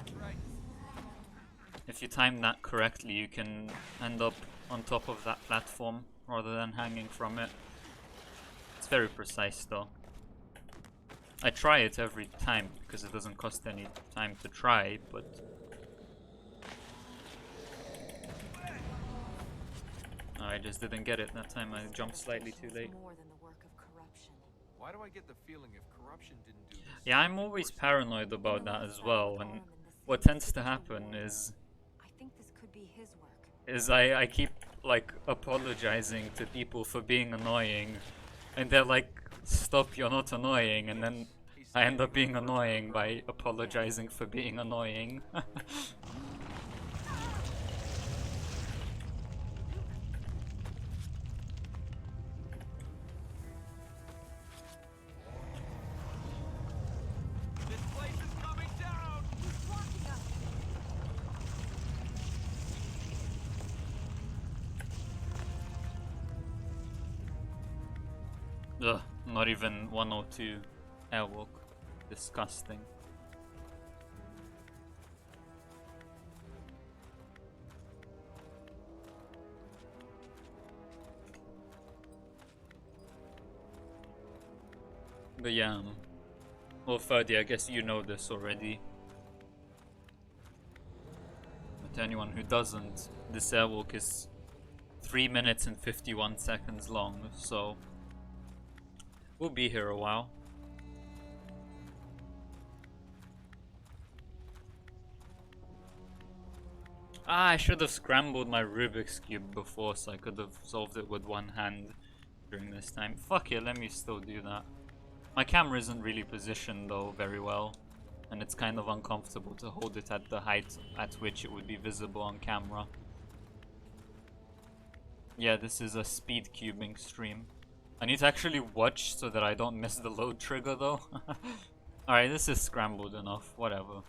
Speaker 3: that's right.
Speaker 1: If you time that correctly, you can end up on top of that platform rather than hanging from it. It's very precise though. I try it every time because it doesn't cost any time to try, but I just didn't get it that time. I jumped slightly too late.
Speaker 2: More than the work of corruption.
Speaker 3: Why do I get the feeling if corruption didn't do this?
Speaker 1: Yeah, I'm always paranoid about that as well, and what tends to happen is
Speaker 2: I think this could be his work.
Speaker 1: I keep like apologizing to people for being annoying, and they're like, stop, you're not annoying, and then I end up being annoying by apologizing for being annoying.
Speaker 3: This place is coming down!
Speaker 2: He's blocking us.
Speaker 1: Ugh, not even 102 airwalk. Disgusting. But yeah, well, Ferdy, I guess you know this already. But to anyone who doesn't, this airwalk is 3 minutes and 51 seconds long, so we'll be here a while. Ah, I should have scrambled my Rubik's Cube before so I could have solved it with one hand during this time. Fuck it, let me still do that. My camera isn't really positioned though very well, and it's kind of uncomfortable to hold it at the height at which it would be visible on camera. Yeah, this is a speed cubing stream. I need to actually watch so that I don't miss the load trigger though. Alright, this is scrambled enough, whatever.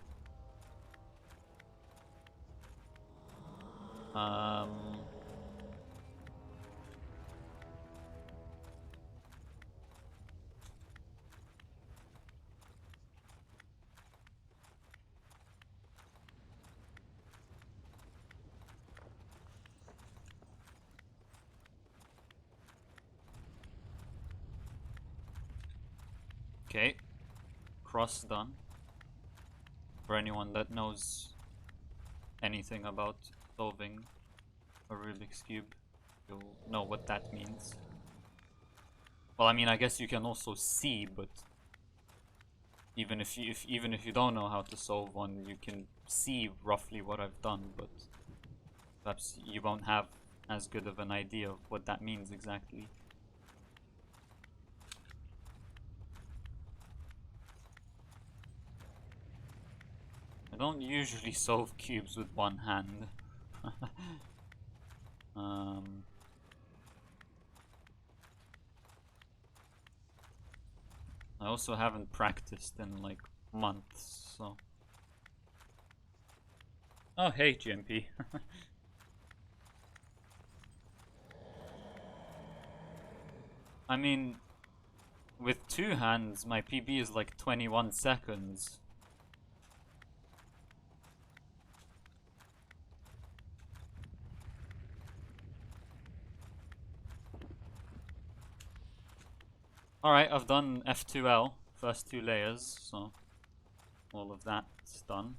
Speaker 1: Okay, cross done. For anyone that knows anything about solving a Rubik's Cube, you'll know what that means. Well, I mean, I guess you can also see, but even if you don't know how to solve one, you can see roughly what I've done, but perhaps you won't have as good of an idea of what that means exactly. I don't usually solve cubes with one hand. I also haven't practiced in like months, so Oh, hey, GMP. I mean, with two hands, my PB is like 21 seconds. Alright, I've done F2L, first two layers, so all of that's done.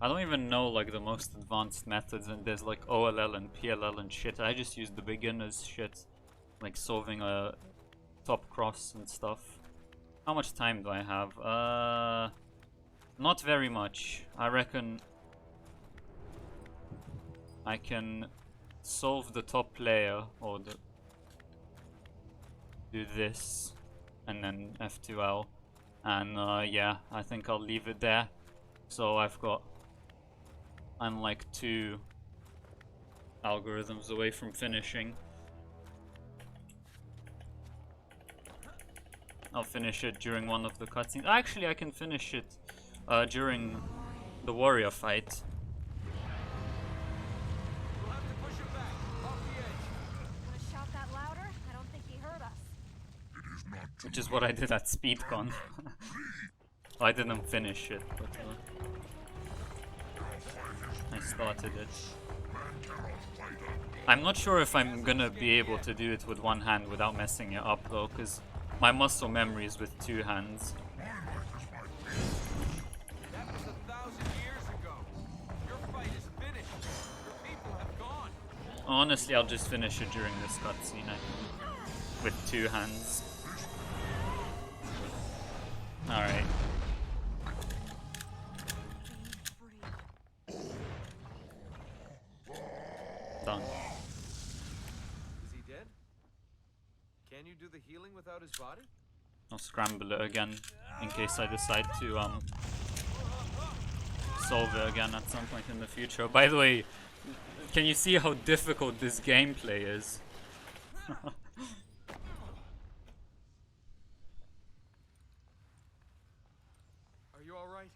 Speaker 1: I don't even know like the most advanced methods, and there's like OLL and PLL and shit. I just use the beginners shit, like solving a top cross and stuff. How much time do I have? Not very much. I reckon I can solve the top layer or do this and then F2L, and yeah, I think I'll leave it there. So I'm like 2 algorithms away from finishing. I'll finish it during one of the cutscenes. Actually, I can finish it during the warrior fight.
Speaker 3: We'll have to push him back, off the edge.
Speaker 2: Wanna shout that louder? I don't think he heard us.
Speaker 1: Which is what I did at Speedcon. I didn't finish it, but I started it. I'm not sure if I'm gonna be able to do it with one hand without messing it up though, because my muscle memory is with two hands.
Speaker 3: That was 1,000 years ago. Your fight is finished. Your people have gone.
Speaker 1: Honestly, I'll just finish it during this cutscene with two hands. Alright. Done.
Speaker 3: Is he dead? Can you do the healing without his body?
Speaker 1: I'll scramble it again in case I decide to solve it again at some point in the future. By the way, can you see how difficult this gameplay is?
Speaker 3: Are you all right?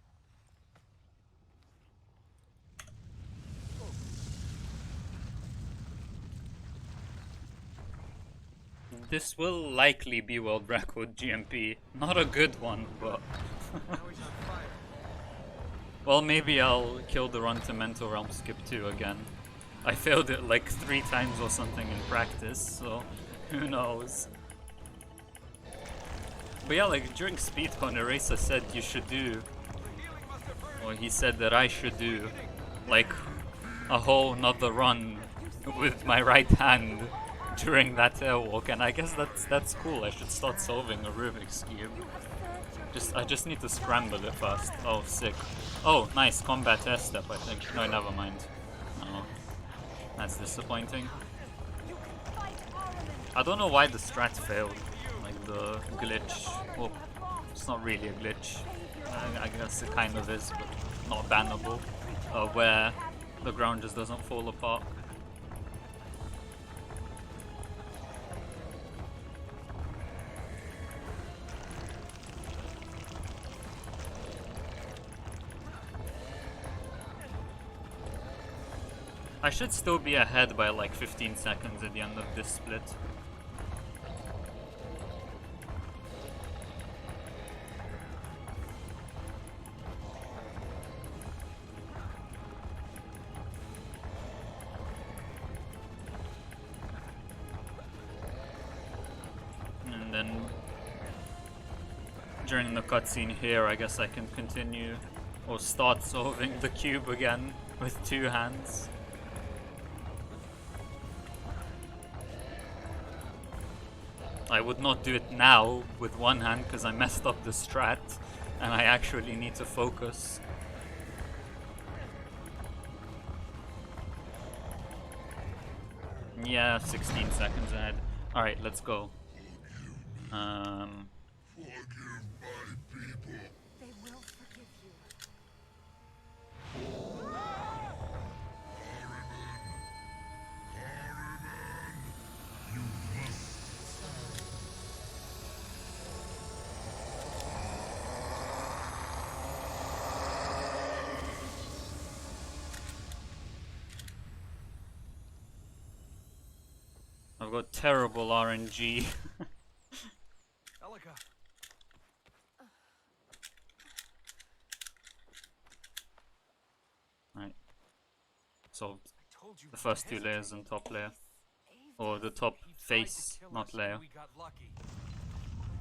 Speaker 1: This will likely be world record GMP. Not a good one, but
Speaker 3: Now he's on fire.
Speaker 1: well, maybe I'll kill the run to Mental Realm skip 2 again. I failed it like 3 times or something in practice, so who knows. But yeah, like during Speedcon, Eraser said you should do, or he said that I should do, like a whole nother run with my right hand during that airwalk, and I guess that's cool. I should start solving a Rubik's Cube. I just need to scramble it first. Oh, sick. Oh, nice combat air step, I think. No, never mind. Oh, that's disappointing. I don't know why the strat failed. Like the glitch. Well, it's not really a glitch. I guess it kind of is, but not bannable. Where the ground just doesn't fall apart. I should still be ahead by like 15 seconds at the end of this split. And then during the cutscene here, I guess I can continue or start solving the cube again with two hands. I would not do it now with one hand because I messed up the strat and I actually need to focus. Yeah, 16 seconds ahead. Alright, let's go.
Speaker 2: They will
Speaker 1: I've got terrible RNG.
Speaker 3: Elika.
Speaker 1: Right. Solved
Speaker 3: I told you
Speaker 1: the
Speaker 3: not
Speaker 1: first
Speaker 3: to
Speaker 1: two layers
Speaker 3: hesitate.
Speaker 1: and top layer.
Speaker 2: Saved
Speaker 1: Or
Speaker 2: us.
Speaker 1: the top
Speaker 3: He tried to
Speaker 1: face,
Speaker 3: kill
Speaker 1: not
Speaker 3: us,
Speaker 1: layer.
Speaker 3: and we got lucky.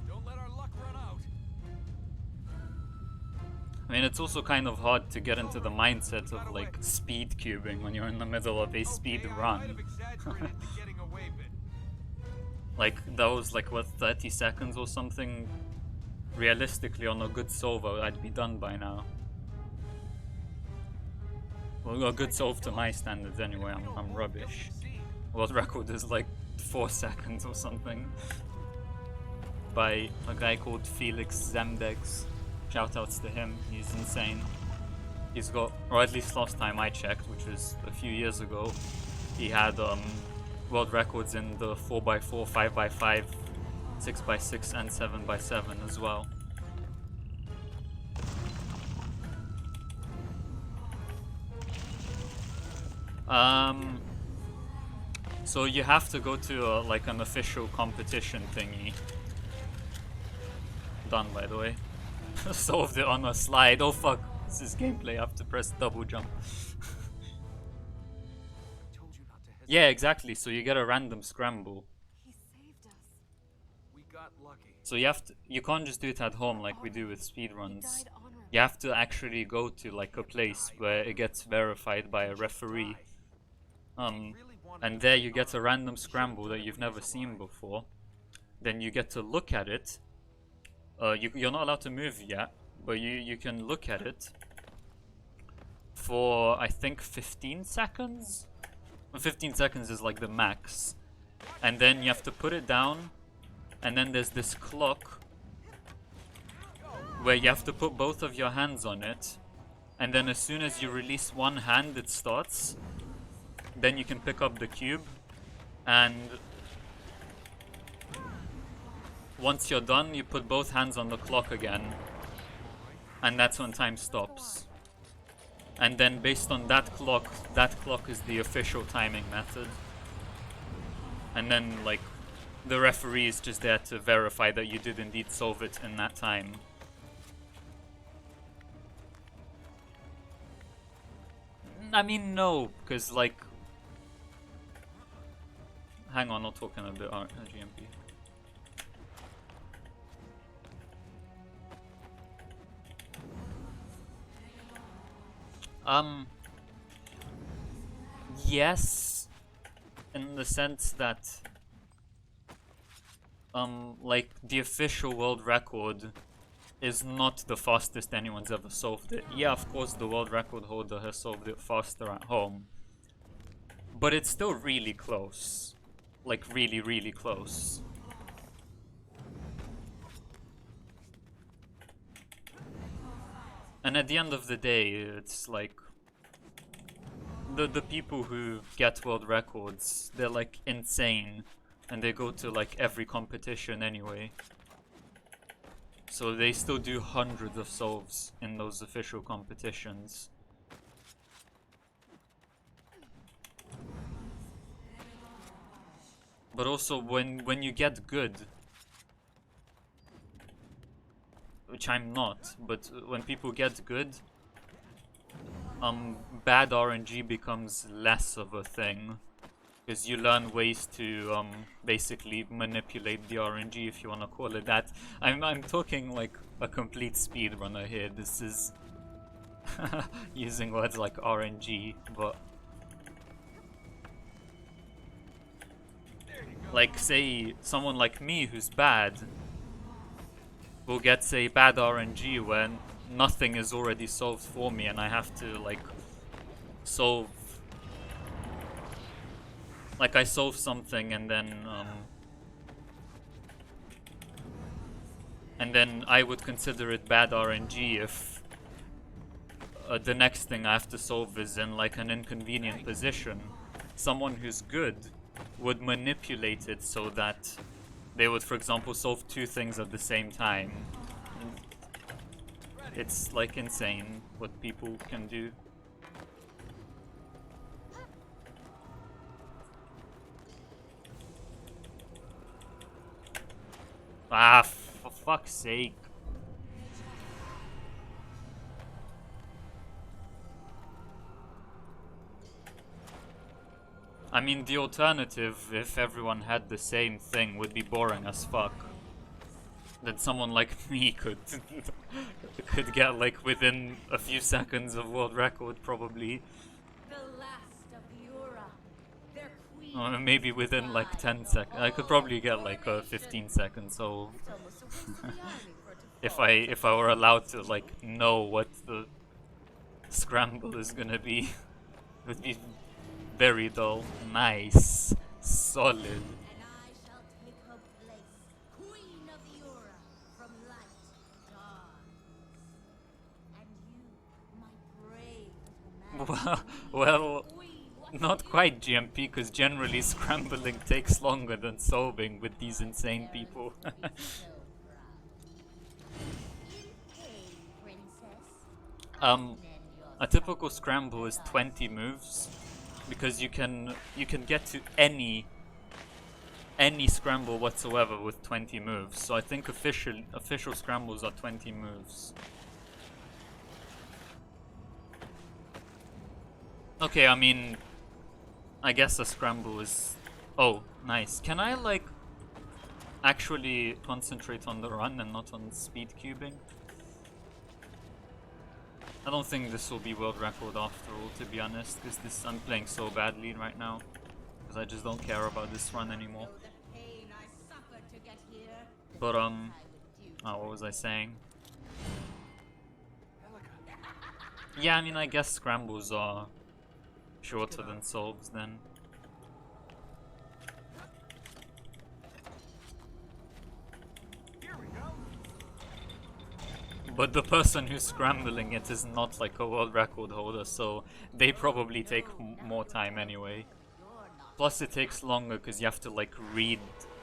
Speaker 3: Don't let our luck run out.
Speaker 1: I mean, it's also kind of hard to get into the mindset of like speed cubing when you're in the middle of a speed
Speaker 3: Okay, I might
Speaker 1: run.
Speaker 3: have exaggerated the getting away bit.
Speaker 1: Like, that was like, what, 30 seconds or something? Realistically, on a good solver, I'd be done by now. Well, a good solve to my standards anyway, I'm rubbish. World record is like 4 seconds or something. By a guy called Felix Zemdegs. Shoutouts to him, he's insane. He's got, or at least last time I checked, which was a few years ago, he had world records in the 4x4, 5x5, 6x6 and 7x7 as well. So you have to go to like an official competition thingy. Done, by the way. Solved it on a slide. Oh fuck, this is gameplay. I have to press double jump.
Speaker 3: I told you not to hesitate.
Speaker 1: Yeah, exactly. So you get a random scramble.
Speaker 2: He saved us.
Speaker 3: We got lucky.
Speaker 1: So you can't just do it at home like we do with speedruns.
Speaker 2: He died honorably.
Speaker 1: You have to actually go to like a place where it gets verified by a referee. And there you get a random scramble that you've never seen before. Then you get to look at it. You're not allowed to move yet, but you can look at it for, I think, 15 seconds? 15 seconds is like the max. And then you have to put it down, and then there's this clock where you have to put both of your hands on it, and then as soon as you release one hand it starts. Then you can pick up the cube, and once you're done you put both hands on the clock again, and that's when time stops. And then based on that clock is the official timing method. And then like the referee is just there to verify that you did indeed solve it in that time. I mean, no, because like, hang on, I'll talk in a bit. GMP. Yes, in the sense that like the official world record is not the fastest anyone's ever solved it. Yeah, of course the world record holder has solved it faster at home, but it's still really close. Like really, really close. And at the end of the day, it's like the people who get world records, they're like insane, and they go to like every competition anyway. So they still do hundreds of solves in those official competitions. But also when you get good, which I'm not, but when people get good, bad RNG becomes less of a thing, because you learn ways to basically manipulate the RNG, if you want to call it that. I'm talking like a complete speedrunner here. This is using words like RNG, but like say someone like me who's bad will get, say, bad RNG when nothing is already solved for me and I have to like solve, like I solve something and then I would consider it bad RNG if the next thing I have to solve is in like an inconvenient position. Someone who's good would manipulate it so that they would, for example, solve two things at the same time. It's like insane what people can do. Ah, for fuck's sake. I mean, the alternative, if everyone had the same thing, would be boring as fuck. That someone like me could could get like within a few seconds of world record, probably.
Speaker 2: The last of the Ura. Their queen.
Speaker 1: Or maybe within like 10 seconds. I could probably get like 15 seconds. So
Speaker 2: It's almost a waste of the army for it to
Speaker 1: if
Speaker 2: fall
Speaker 1: if I were allowed to like know what the scramble is gonna be, it would be very dull. Nice, solid.
Speaker 5: And I shall take her place, Queen of the Ura, from light to dark. And you, my brave man,
Speaker 1: Well,
Speaker 5: queen,
Speaker 1: not quite GMP, because generally scrambling takes longer than solving with these insane people.
Speaker 5: so proud. In princess.
Speaker 1: A typical scramble is 20 moves, because you can get to any scramble whatsoever with 20 moves. So I think official scrambles are 20 moves. Okay, I mean, I guess a scramble is... Oh, nice. Can I, like, actually concentrate on the run and not on speed cubing? I don't think this will be world record after all, to be honest, because I'm playing so badly right now. Because I just don't care about this run anymore.
Speaker 5: The pain I suffered to get here.
Speaker 1: But,
Speaker 5: I would do.
Speaker 1: what was I saying? Yeah, I mean, I guess scrambles are shorter than solves then. But the person who's scrambling it is not like a world record holder, so they probably take more time anyway. Plus it takes longer because you have to like read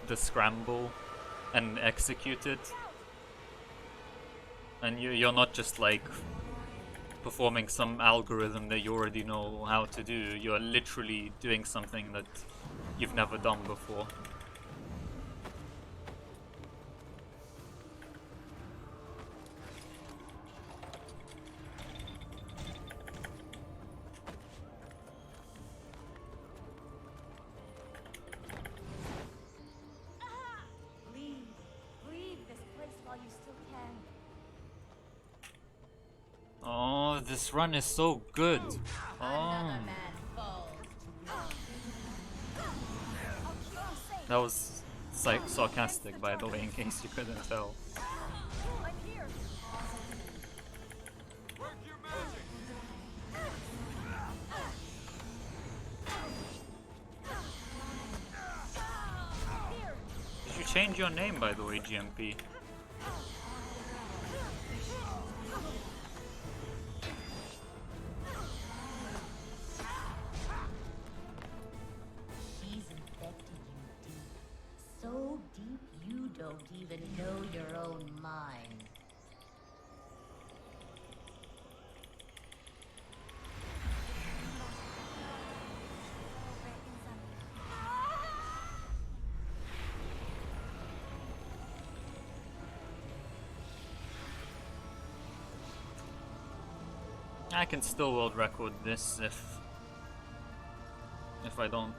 Speaker 1: the scramble and execute it. And you're not just like performing some algorithm that you already know how to do. You're literally doing something that you've never done before.
Speaker 2: Leave this place while you still can.
Speaker 1: Oh, this run is so good. Oh.
Speaker 5: Another man falls.
Speaker 1: That was sarcastic, by the way, in case you couldn't tell.
Speaker 2: I'm here.
Speaker 3: Work your magic!
Speaker 1: Did you change your name, by the way, GMP?
Speaker 5: She's infected you deep. So deep you don't even know your own mind.
Speaker 1: I can still world record this if I don't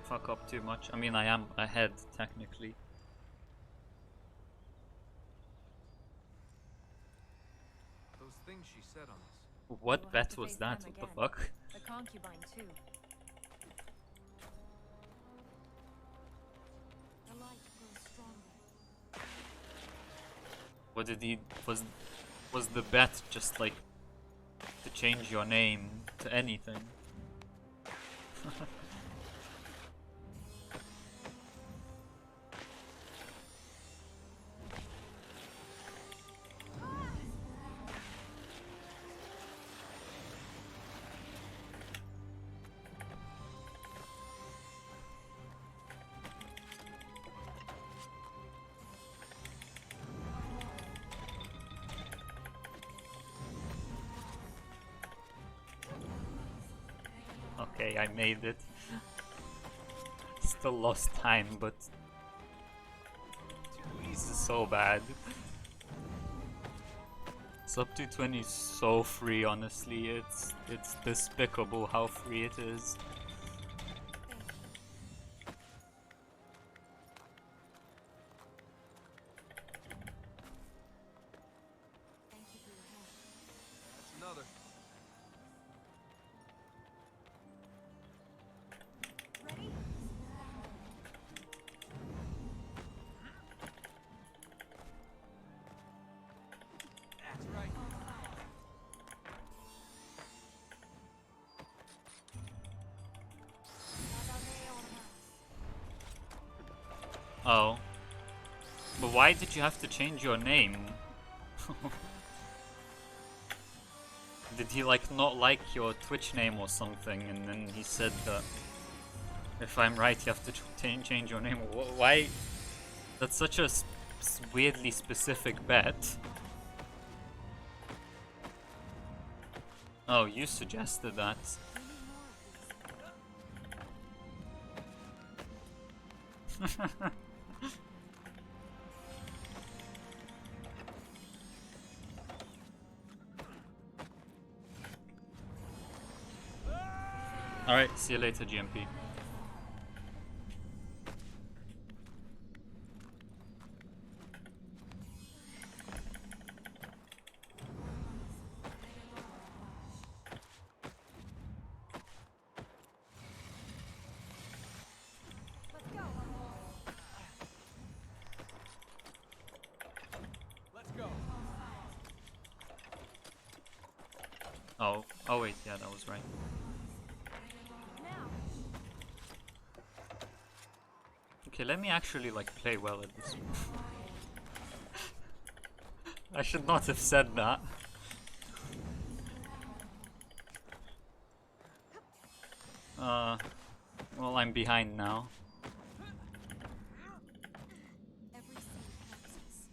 Speaker 1: fuck up too much. I mean, I am ahead technically.
Speaker 3: Those things she said on us.
Speaker 1: What
Speaker 2: We'll have
Speaker 1: bet
Speaker 2: to
Speaker 1: was
Speaker 2: face
Speaker 1: that?
Speaker 2: them
Speaker 1: What the
Speaker 2: again.
Speaker 1: fuck?
Speaker 2: The concubine too. The light grows stronger.
Speaker 1: What did he was the bet just like to change your name to anything? Okay, I made it. Still lost time, but is so bad. Sub 220 is so free, honestly. It's despicable how free it is.
Speaker 2: Thank you for your help.
Speaker 3: That's another.
Speaker 2: Ready?
Speaker 3: That's right.
Speaker 1: Oh. But why did you have to change your name? Did he like not like your Twitch name or something, and then he said that if I'm right you have to change your name? Why? That's such a weirdly specific bet. Oh, you suggested that. Alright, see you later, GMP.
Speaker 2: Let's go.
Speaker 3: Let's go.
Speaker 1: Oh wait, yeah, that was right.
Speaker 2: Now.
Speaker 1: Okay, let me actually like play well at this. I should not have said that. Well, I'm behind now.
Speaker 2: Every seed helps us.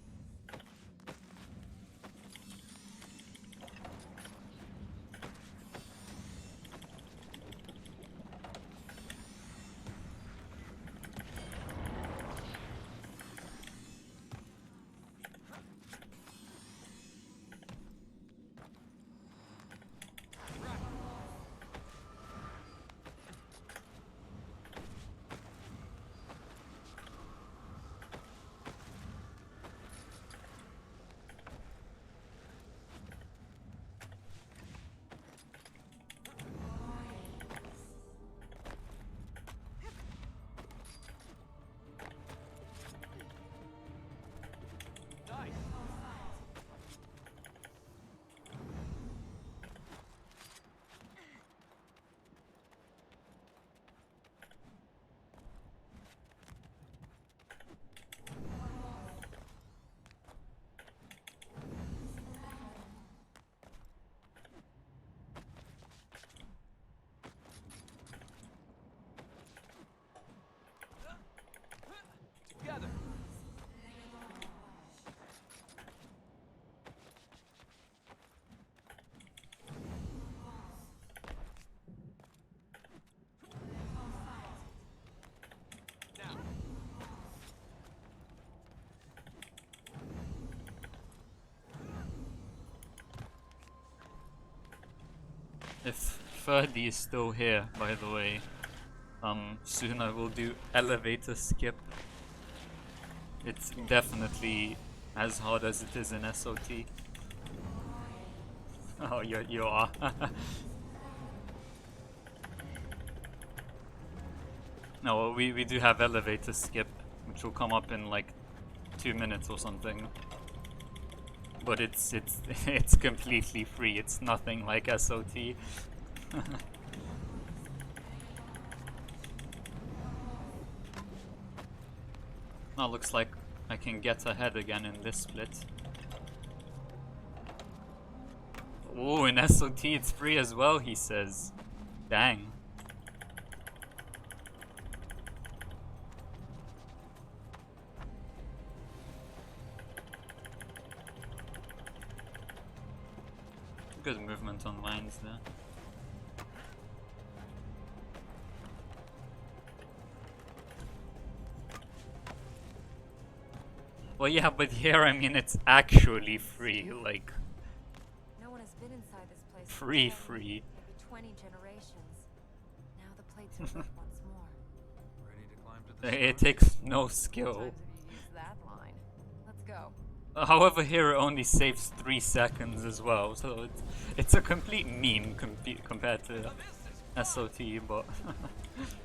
Speaker 3: Nice. Together. Now.
Speaker 1: If Ferdy is still here, by the way, soon I will do elevator skip. It's definitely as hard as it is in SOT. Oh, you are. No, well, we do have elevator skip, which will come up in like 2 minutes or something. But it's it's completely free. It's nothing like SOT. Now looks like I can get ahead again in this split. Oh, in SOT it's free as well, he says. Dang. Good movement on lines there. Well, yeah, but here, I mean, it's actually free, like,
Speaker 2: No one has been inside this place for
Speaker 1: free,
Speaker 2: 10,
Speaker 1: free.
Speaker 2: maybe 20 generations. Now the plates are lit once more.
Speaker 3: Ready to climb to the
Speaker 1: It
Speaker 3: sun?
Speaker 1: takes no
Speaker 2: Times
Speaker 1: skill.
Speaker 2: have you used that line? Let's go.
Speaker 1: However, here it only saves 3 seconds as well, so it's a complete meme compared to SOT, but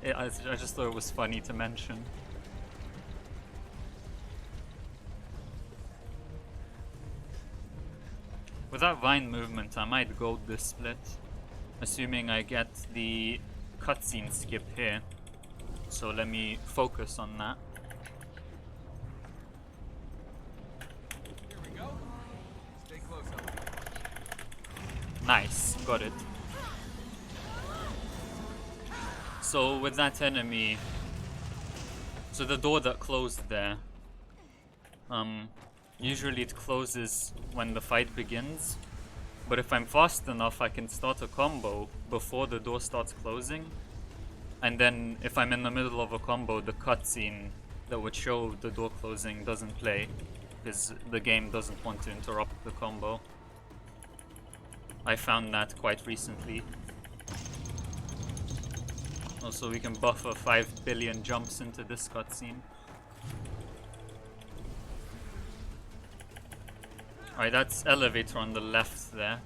Speaker 1: I just thought it was funny to mention. With that vine movement, I might gold this split, assuming I get the cutscene skip here. So let me focus on that.
Speaker 3: Here we go. Stay close up.
Speaker 1: Nice, got it. So with that enemy, so the door that closed there, usually it closes when the fight begins, but if I'm fast enough I can start a combo before the door starts closing, and then if I'm in the middle of a combo, the cutscene that would show the door closing doesn't play, because the game doesn't want to interrupt the combo. I found that quite recently. Also, we can buffer 5 billion jumps into this cutscene. Alright, that's elevator on the left there.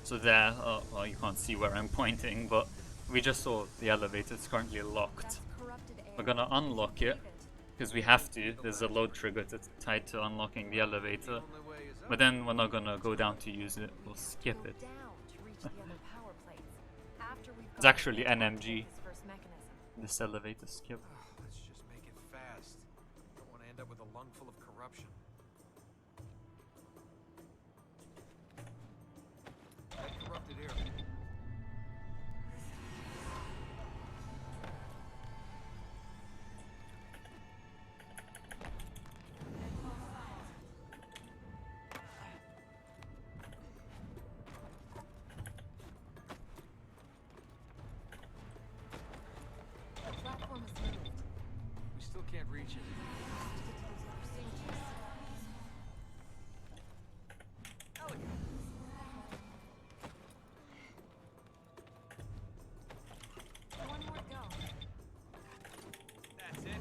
Speaker 1: So there, well, you can't see where I'm pointing, but we just saw the elevator. It's currently locked.
Speaker 2: That's corrupted air.
Speaker 1: We're gonna unlock it, because we have to. There's a load trigger tied to unlocking the elevator.
Speaker 3: Only way is up.
Speaker 1: But then we're not gonna go down to use it. We'll skip
Speaker 2: Go
Speaker 1: it.
Speaker 2: down to reach the other power plates. After we've
Speaker 1: It's
Speaker 2: got
Speaker 1: actually
Speaker 2: to
Speaker 1: NMG.
Speaker 2: this first mechanism.
Speaker 1: This elevator skip.
Speaker 3: Let's just make it fast. Don't want to end up with a lung full of corruption. That corrupted air.
Speaker 2: The platform is moved.
Speaker 3: We still can't reach it.
Speaker 2: One more go.
Speaker 3: That's it.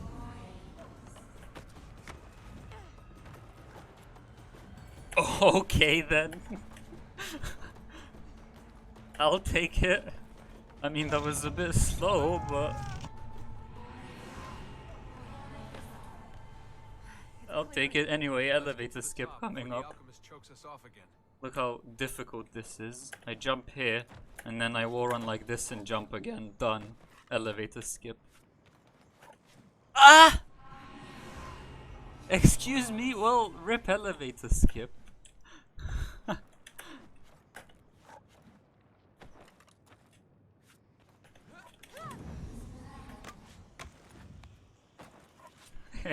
Speaker 1: Okay then. I'll take it. I mean, that was a bit slow, but I'll take it anyway. Elevator skip coming
Speaker 3: The
Speaker 1: up.
Speaker 3: alchemist chokes us off again.
Speaker 1: Look how difficult this is. I jump here, and then I wall run like this and jump again. Done. Elevator skip. Ah! Excuse me? Well, rip elevator skip.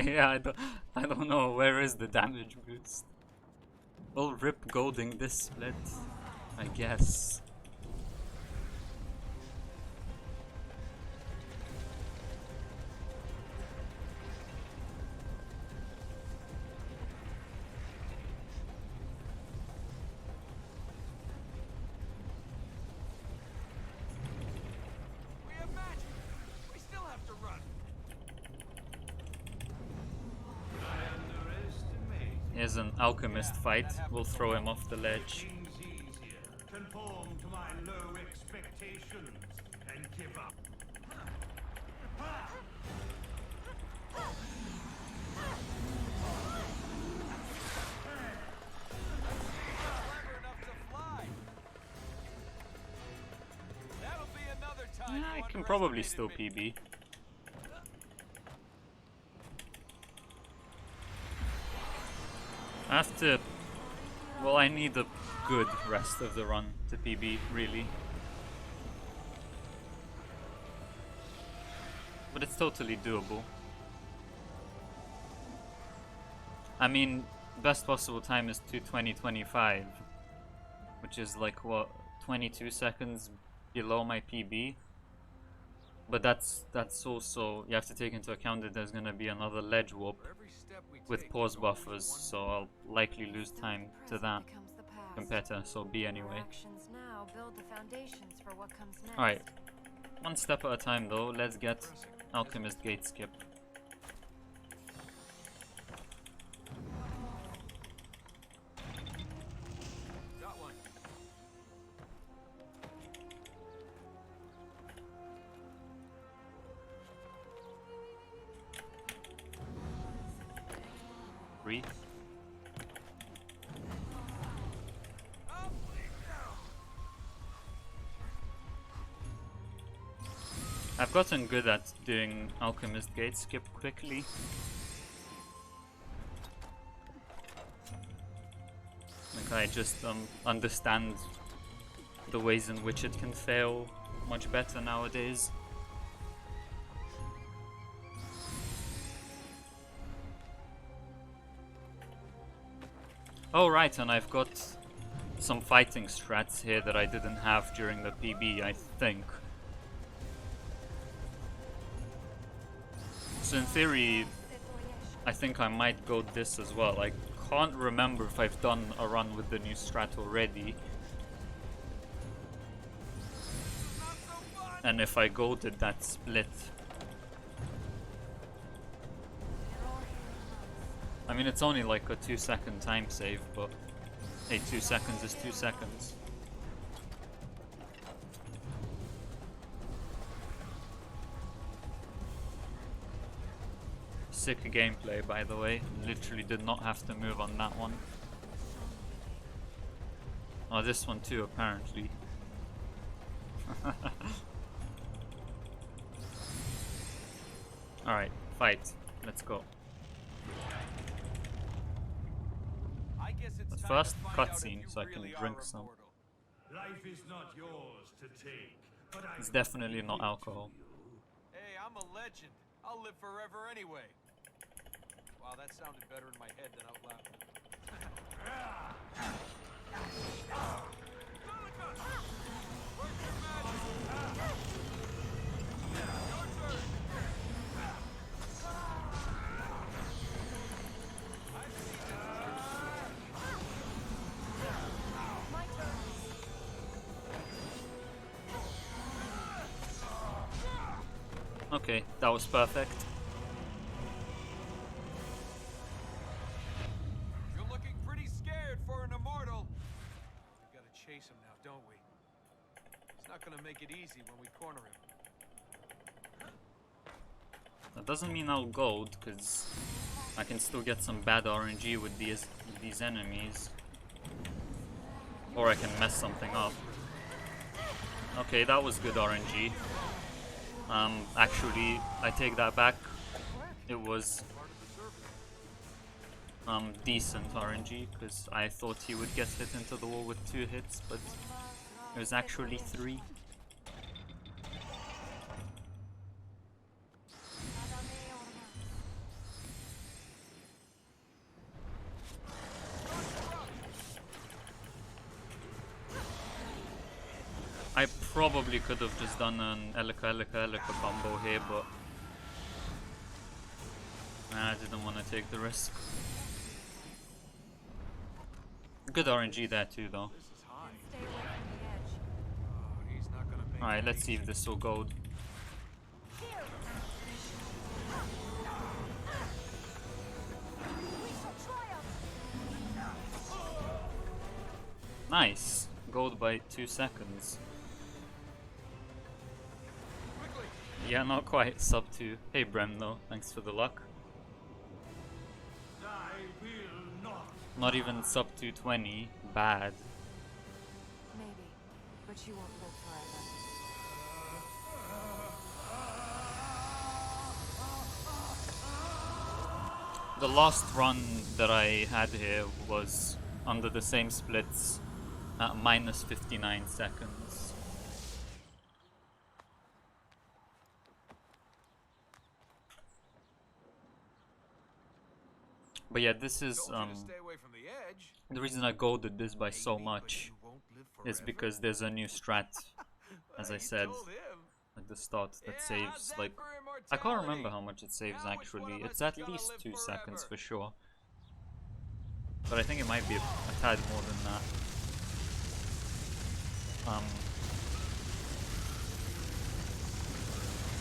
Speaker 1: Yeah, I don't know. Where is the damage boost? Well, rip golding this split, I guess.
Speaker 3: We have magic. We still have to run.
Speaker 1: Here's an alchemist fight. We'll throw him off the ledge.
Speaker 6: Things easier. Conform to my low expectations and give up.
Speaker 3: Clever enough to fly. That'll be another time.
Speaker 1: Yeah,
Speaker 3: you
Speaker 1: I can probably still
Speaker 3: underestimated me.
Speaker 1: PB. I have to... Well, I need a good rest of the run to PB, really. But it's totally doable. I mean, best possible time is 2:20:25, which is like, what, 22 seconds below my PB? But that's also, you have to take into account that there's gonna be another ledge warp
Speaker 3: For every step we
Speaker 1: with
Speaker 3: take,
Speaker 1: pause
Speaker 3: there's always
Speaker 1: buffers,
Speaker 3: one
Speaker 1: so I'll likely lose time to that
Speaker 2: becomes the past.
Speaker 1: compared to SOB
Speaker 2: Our
Speaker 1: anyway.
Speaker 2: actions now build the foundations for what comes next.
Speaker 1: Alright, one step at a time though, let's get
Speaker 3: pressing.
Speaker 1: Alchemist Gate skip.
Speaker 3: Got one.
Speaker 1: Breathe. I've gotten good at doing Alchemist Gate skip quickly. Like I just understand the ways in which it can fail much better nowadays. Oh right, and I've got some fighting strats here that I didn't have during the PB, I think. So in theory, I think I might go this as well. I can't remember if I've done a run with the new strat already. And if I goaded that split. I mean, it's only like a 2-second time save, but hey, 2 seconds is 2 seconds. Sick gameplay, by the way. Literally did not have to move on that one. Oh, this one too, apparently. Alright, fight. Let's go.
Speaker 3: I guess it's
Speaker 1: But
Speaker 3: time
Speaker 1: first,
Speaker 3: to find out if
Speaker 1: cutscene,
Speaker 3: you
Speaker 1: so I can
Speaker 3: really
Speaker 1: drink
Speaker 3: are
Speaker 1: some.
Speaker 3: immortal.
Speaker 6: Life is not yours to take, but I
Speaker 1: It's definitely not alcohol.
Speaker 3: Hey, I'm a legend. I'll live forever anyway. Wow, that sounded better in my head than out loud.
Speaker 1: Okay, that was perfect.
Speaker 3: You're looking pretty scared for an immortal. We gotta chase him now, don't we? He's not gonna make it easy when we corner him.
Speaker 1: That doesn't mean I'll gold, because I can still get some bad RNG with these enemies. Or I can mess something up. Okay, that was good RNG. Actually, I take that back. It was decent RNG, because I thought he would get hit into the wall with 2 hits, but it was actually 3. I probably could have just done an Elika combo here, but I didn't want to take the risk. Good RNG there too, though.
Speaker 3: This is high.
Speaker 2: Stay away from the edge.
Speaker 3: Oh, he's not gonna make
Speaker 1: Alright,
Speaker 3: it
Speaker 1: let's see if this will gold. Nice! Gold by 2 seconds.
Speaker 3: quickly.
Speaker 1: Yeah, not quite sub 2. Hey Bremno, thanks for the luck.
Speaker 6: I will not.
Speaker 1: Not even sub 220. Bad.
Speaker 2: Maybe, but you won't live forever.
Speaker 1: The last run that I had here was under the same splits at minus 59 seconds. But yeah, this is
Speaker 3: Told you to stay away from the edge.
Speaker 1: the reason I golded this by so
Speaker 3: Maybe, but
Speaker 1: much
Speaker 3: you won't live
Speaker 1: is
Speaker 3: forever.
Speaker 1: because there's a new strat, as I
Speaker 3: You
Speaker 1: said,
Speaker 3: told him.
Speaker 1: at the start that saves, like, I can't remember how much it saves actually. It's at least 2 seconds for sure. But I think it might be a tad more than that.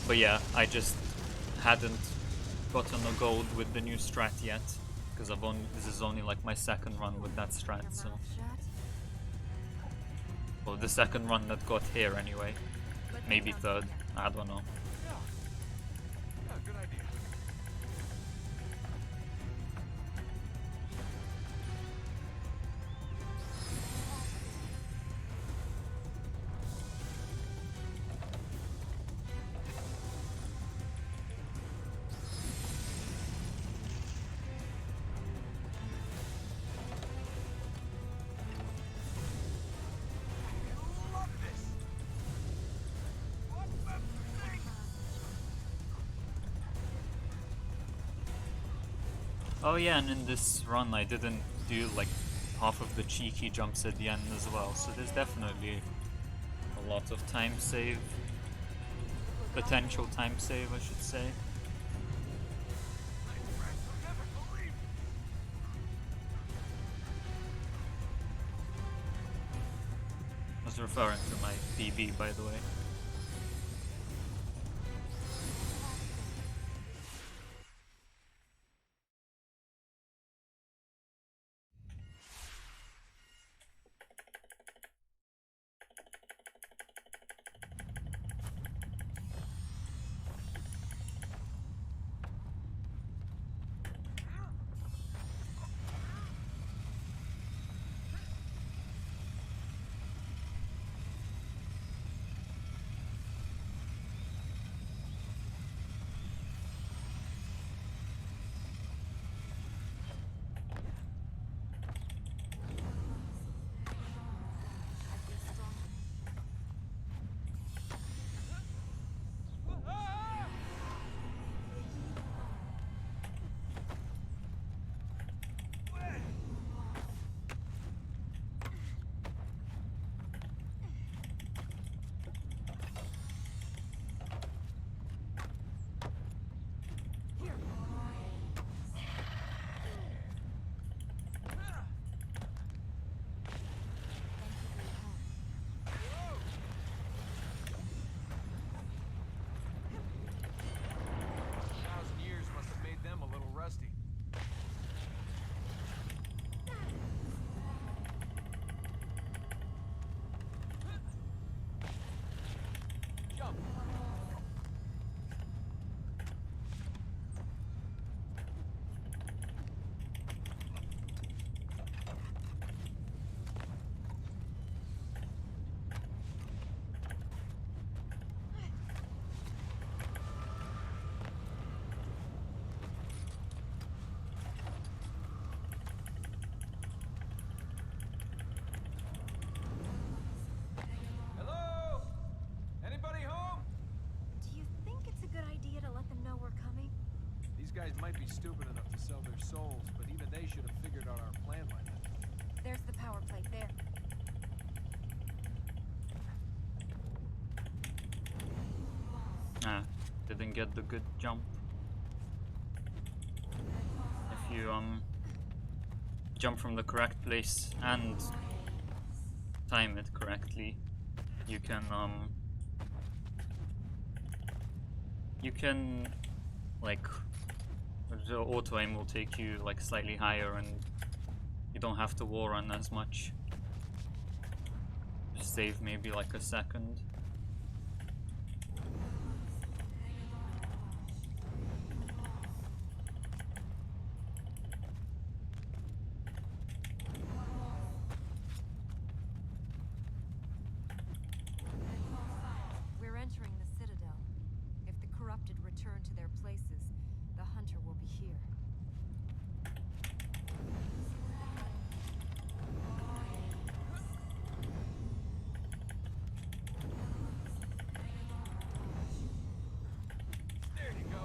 Speaker 1: But yeah, I just hadn't gotten a gold with the new strat yet, because this is only like my second run with that strat, so. Well, the second run that got here anyway. Maybe third, I don't know.
Speaker 3: Yeah, good idea.
Speaker 1: Oh yeah, and in this run I didn't do like half of the cheeky jumps at the end as well, so there's definitely a lot of time save. Potential time save, I should say. I was referring to my PB, by the way.
Speaker 3: Guys might be stupid enough to sell their souls, but even they should have figured out our plan by now.
Speaker 2: There's the power plate there.
Speaker 1: Didn't get the good jump. If you jump from the correct place and time it correctly, you can like, the auto aim will take you like slightly higher and you don't have to war run as much. Just save maybe like a second.
Speaker 2: We're entering the Citadel. If the corrupted return to their places, the hunter will be here.
Speaker 3: There you go.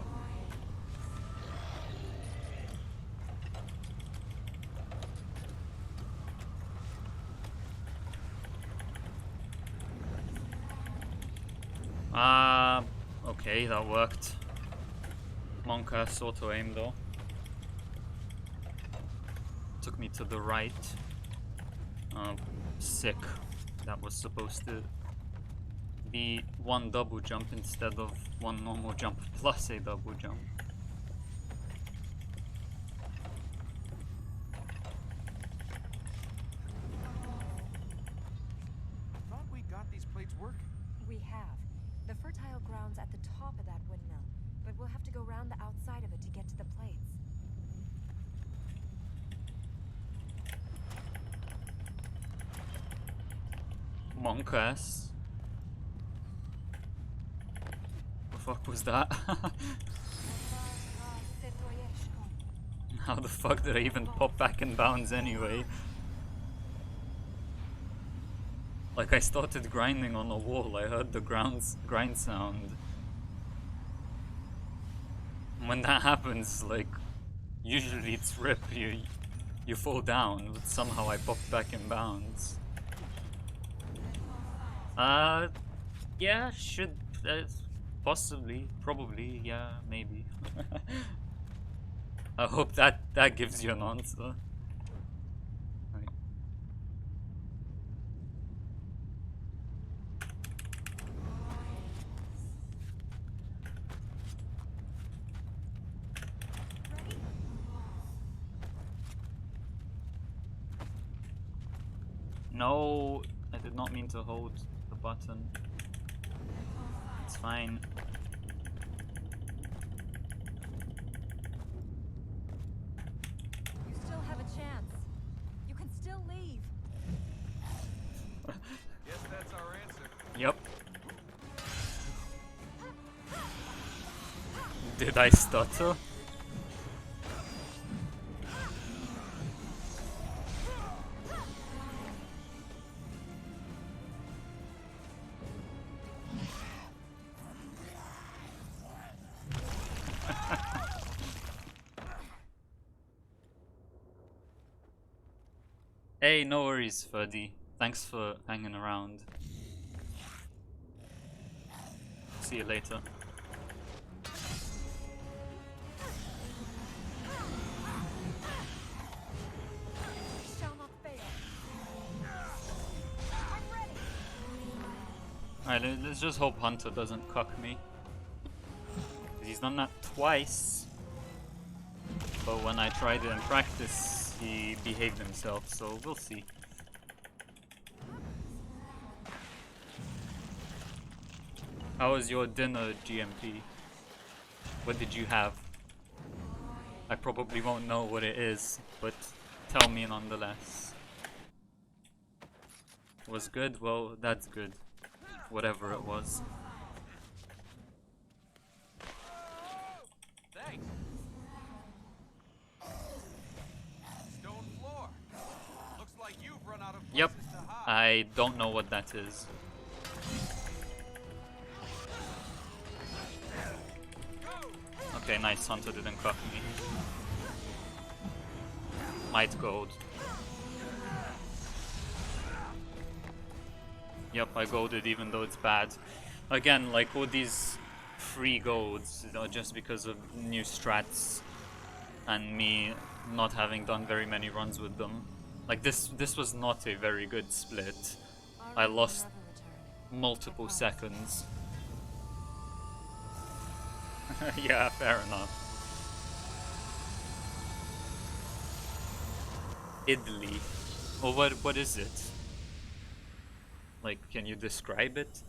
Speaker 1: Okay, that worked. Monka's auto aim though. Took me to the right. Sick. That was supposed to be one double jump instead of one normal jump plus a double jump.
Speaker 3: Thought we got these plates working.
Speaker 2: We have. The fertile ground's at the top of that windmill, but we'll have to go round the outside of it to get to the plates.
Speaker 1: Monkas. The fuck was that? How the fuck did I even pop back in bounds anyway? Like I started grinding on a wall, I heard the grind sound. When that happens, like, usually it's rip, you fall down, but somehow I popped back in bounds. Yeah, should, possibly, probably, yeah, maybe. I hope that gives you an answer. Like, no, I did not mean to hold the button. It's fine.
Speaker 2: You still have a chance. You can still leave.
Speaker 3: Guess that's our answer.
Speaker 1: Yep. Did I stutter? Hey, no worries, Ferdy. Thanks for hanging around. See you later.
Speaker 2: Shall not fail. I'm ready.
Speaker 1: Alright, let's just hope Hunter doesn't cuck me. He's done that twice. But when I tried it in practice, he behaved himself, so we'll see. How was your dinner, GMP? What did you have? I probably won't know what it is, but tell me nonetheless. Was good? Well, that's good. Whatever it was.
Speaker 3: Thanks. Stone floor. Looks like you've run out of
Speaker 1: Yep.
Speaker 3: places to hide.
Speaker 1: I don't know what that is. Okay, nice. Hunter didn't cuff me. Might gold. Yep, I golded even though it's bad. Again, like all these free golds are just because of new strats and me not having done very many runs with them. Like this was not a very good split. I lost multiple seconds. Yeah, fair enough. Idly. Or what is it? Like, can you describe it?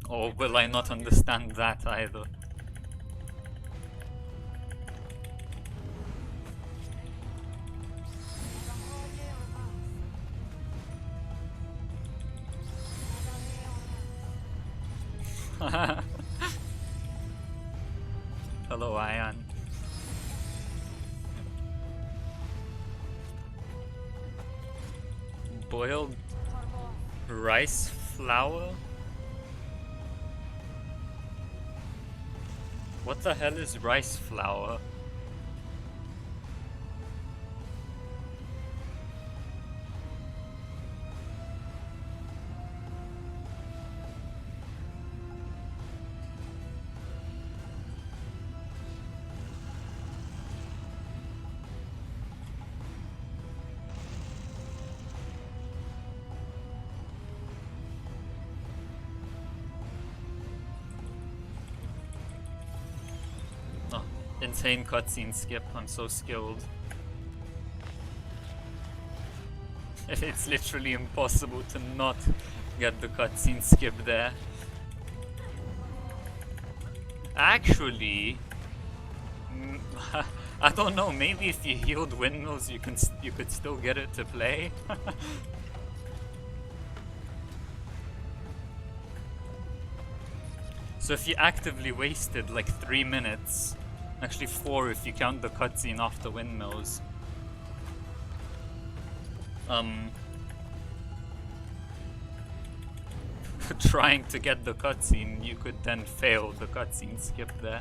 Speaker 1: Or will I not understand that either? Hello, Ayan. Boiled rice flour? What the hell is rice flour? insane cutscene skip. I'm so skilled. It's literally impossible to not get the cutscene skip there. Actually, I don't know. Maybe if you healed windmills, you could still get it to play. So if you actively wasted like 3 minutes, actually 4 if you count the cutscene after windmills, trying to get the cutscene, you could then fail the cutscene skip there.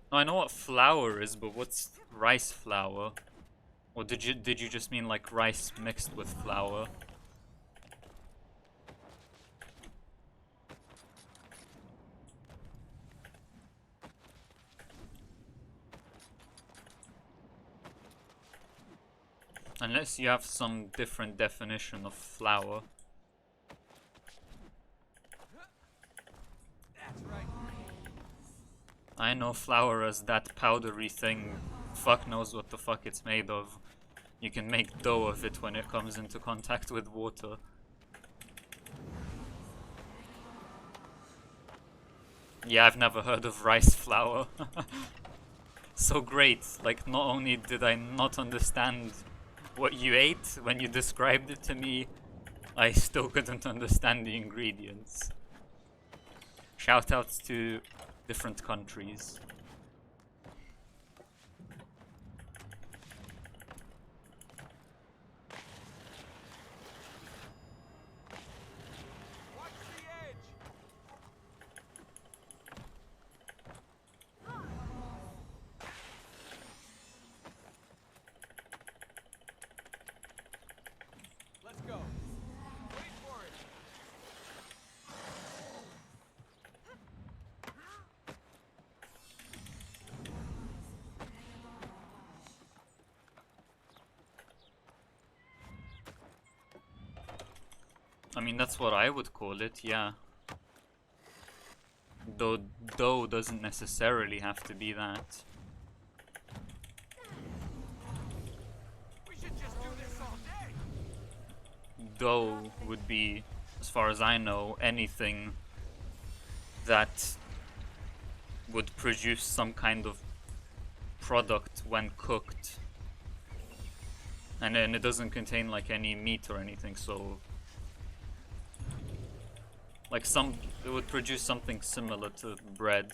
Speaker 1: No, I know what flour is, but what's rice flour? Or did you just mean like rice mixed with flour? Unless you have some different definition of flour. I know flour as that powdery thing. Fuck knows what the fuck it's made of. You can make dough of it when it comes into contact with water. Yeah, I've never heard of rice flour. So great. Like, not only did I not understand what you ate when you described it to me, I still couldn't understand the ingredients. Shoutouts to different countries. I mean, that's what I would call it, yeah. Though dough doesn't necessarily have to be that.
Speaker 3: We should just do this all day.
Speaker 1: Dough would be, as far as I know, anything that would produce some kind of product when cooked. And then it doesn't contain like any meat or anything, so like it would produce something similar to bread,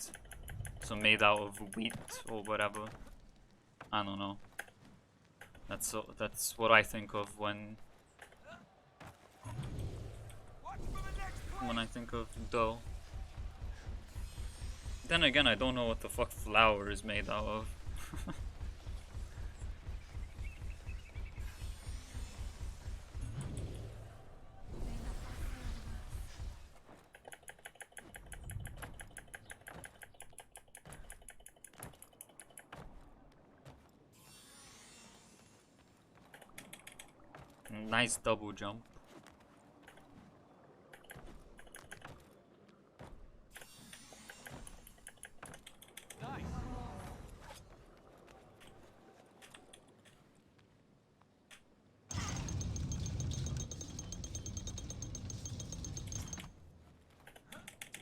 Speaker 1: so made out of wheat or whatever. I don't know. That's what I think of when I think of dough. Then again, I don't know what the fuck flour is made out of. Nice double jump.
Speaker 3: Nice.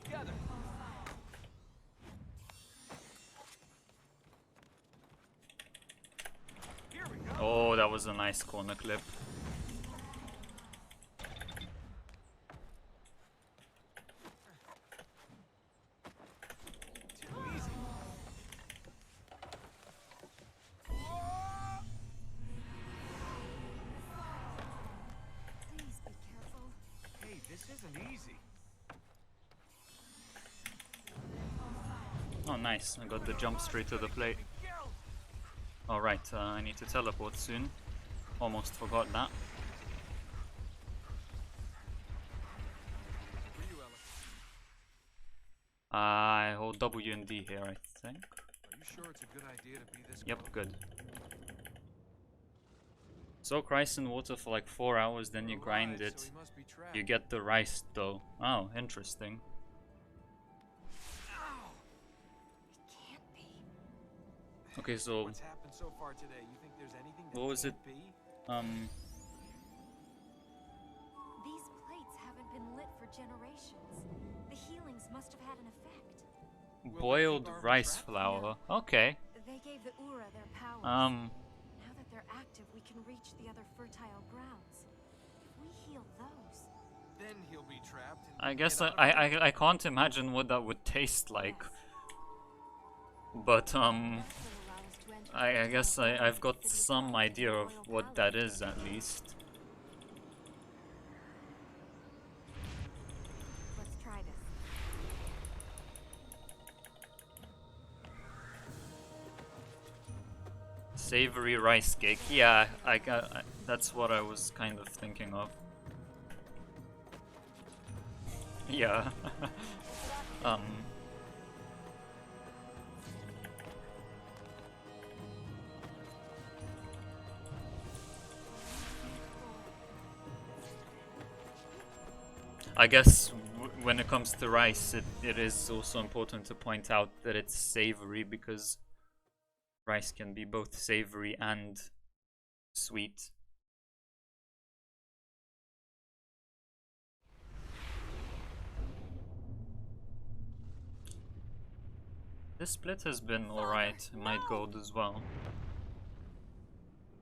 Speaker 3: Together. Here we go.
Speaker 1: Oh, that was a nice corner clip. Oh, nice. I got the jump straight to the plate. Alright, I need to teleport soon. Almost forgot that. I hold W and D here, I think.
Speaker 3: Are you sure it's a good idea to be this
Speaker 1: Yep, good. Soak rice in water for like 4 hours, then you grind
Speaker 3: Alive, so
Speaker 1: it.
Speaker 3: he must be trapped.
Speaker 1: You get the rice dough. Oh, interesting.
Speaker 3: Ow!
Speaker 2: It can't be.
Speaker 1: Okay, so
Speaker 3: What's happened so far today? You think there's anything that
Speaker 1: what was it?
Speaker 3: can't be?
Speaker 2: These plates haven't been lit for generations. The healings must have had an effect.
Speaker 3: Will they
Speaker 1: Boiled
Speaker 3: keep our
Speaker 1: rice
Speaker 3: trapped?
Speaker 1: flour. Okay.
Speaker 2: They gave the Ura their powers.
Speaker 1: Um,
Speaker 2: Now that they're active, we can reach the other fertile grounds. If we heal those,
Speaker 3: Then he'll be trapped. And
Speaker 1: I guess
Speaker 3: get
Speaker 1: I,
Speaker 3: out of it.
Speaker 1: I can't imagine what that would taste like. But
Speaker 2: that will allow us to enter
Speaker 1: I
Speaker 2: the
Speaker 1: guess
Speaker 2: fertile
Speaker 1: I've got
Speaker 2: city of
Speaker 1: some
Speaker 2: Rome
Speaker 1: idea
Speaker 2: and the
Speaker 1: of
Speaker 2: royal
Speaker 1: what that
Speaker 2: palace.
Speaker 1: is at least.
Speaker 2: Let's try this.
Speaker 1: Savory rice cake. Yeah, that's what I was kind of thinking of. Yeah. um. I guess when it comes to rice, it is also important to point out that it's savory because rice can be both savory and sweet. This split has been alright. It might gold as well.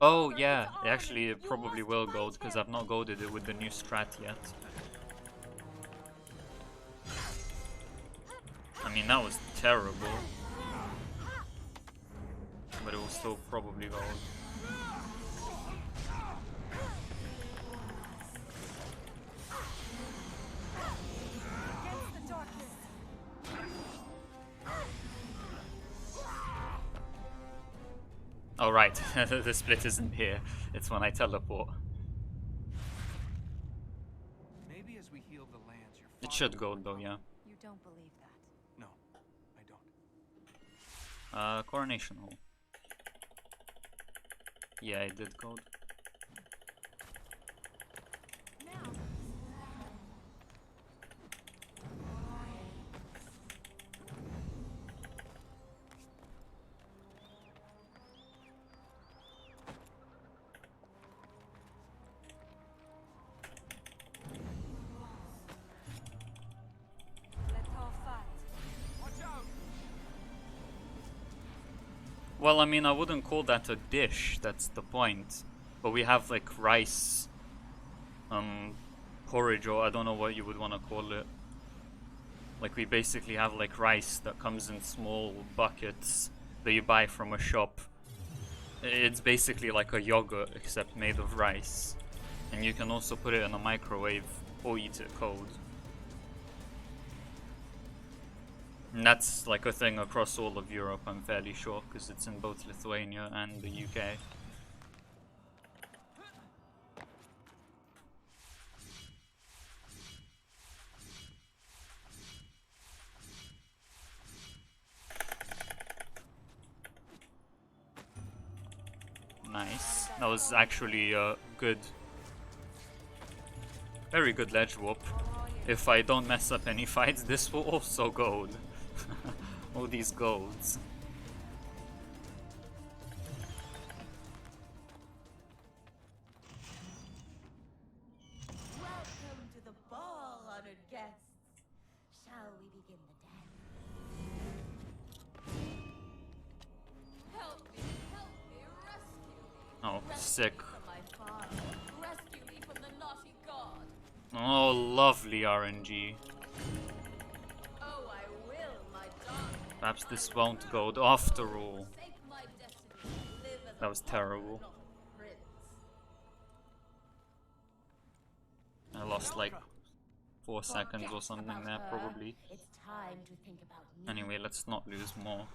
Speaker 1: Oh yeah, actually it probably will gold because I've not golded it with the new strat yet. I mean, that was terrible. But it will still probably gold.
Speaker 2: Against the darkness.
Speaker 1: Oh right, the split isn't here. It's when I teleport.
Speaker 3: Maybe as we heal the lands, your
Speaker 1: It
Speaker 3: father
Speaker 1: should
Speaker 3: will
Speaker 1: gold though,
Speaker 3: recover.
Speaker 1: yeah.
Speaker 2: You don't believe that.
Speaker 3: No, I don't.
Speaker 1: Coronation Hall. Yeah, I did gold.
Speaker 2: Now, let's all fight.
Speaker 3: Watch out!
Speaker 1: Well, I mean, I wouldn't call that a dish, that's the point. But we have like rice, porridge, or I don't know what you would want to call it. Like we basically have like rice that comes in small buckets that you buy from a shop. It's basically like a yogurt except made of rice. And you can also put it in a microwave or eat it cold. And that's like a thing across all of Europe, I'm fairly sure, because it's in both Lithuania and the UK. Nice. That was actually a good, very good ledge warp. If I don't mess up any fights, this will also gold. All these golds.
Speaker 5: Welcome to the ball, honored guests. Shall we begin the dance? Help me, rescue me.
Speaker 1: Oh, sick.
Speaker 5: From my father. Rescue me from the naughty god.
Speaker 1: Oh, lovely RNG.
Speaker 5: Oh, I will, my darling.
Speaker 1: Perhaps this won't gold after all.
Speaker 5: Forsake my destiny. Live as
Speaker 1: That was terrible.
Speaker 5: not a prince.
Speaker 1: I lost like 4 seconds or something there, probably.
Speaker 5: It's time to think about me.
Speaker 1: Anyway, let's not lose more.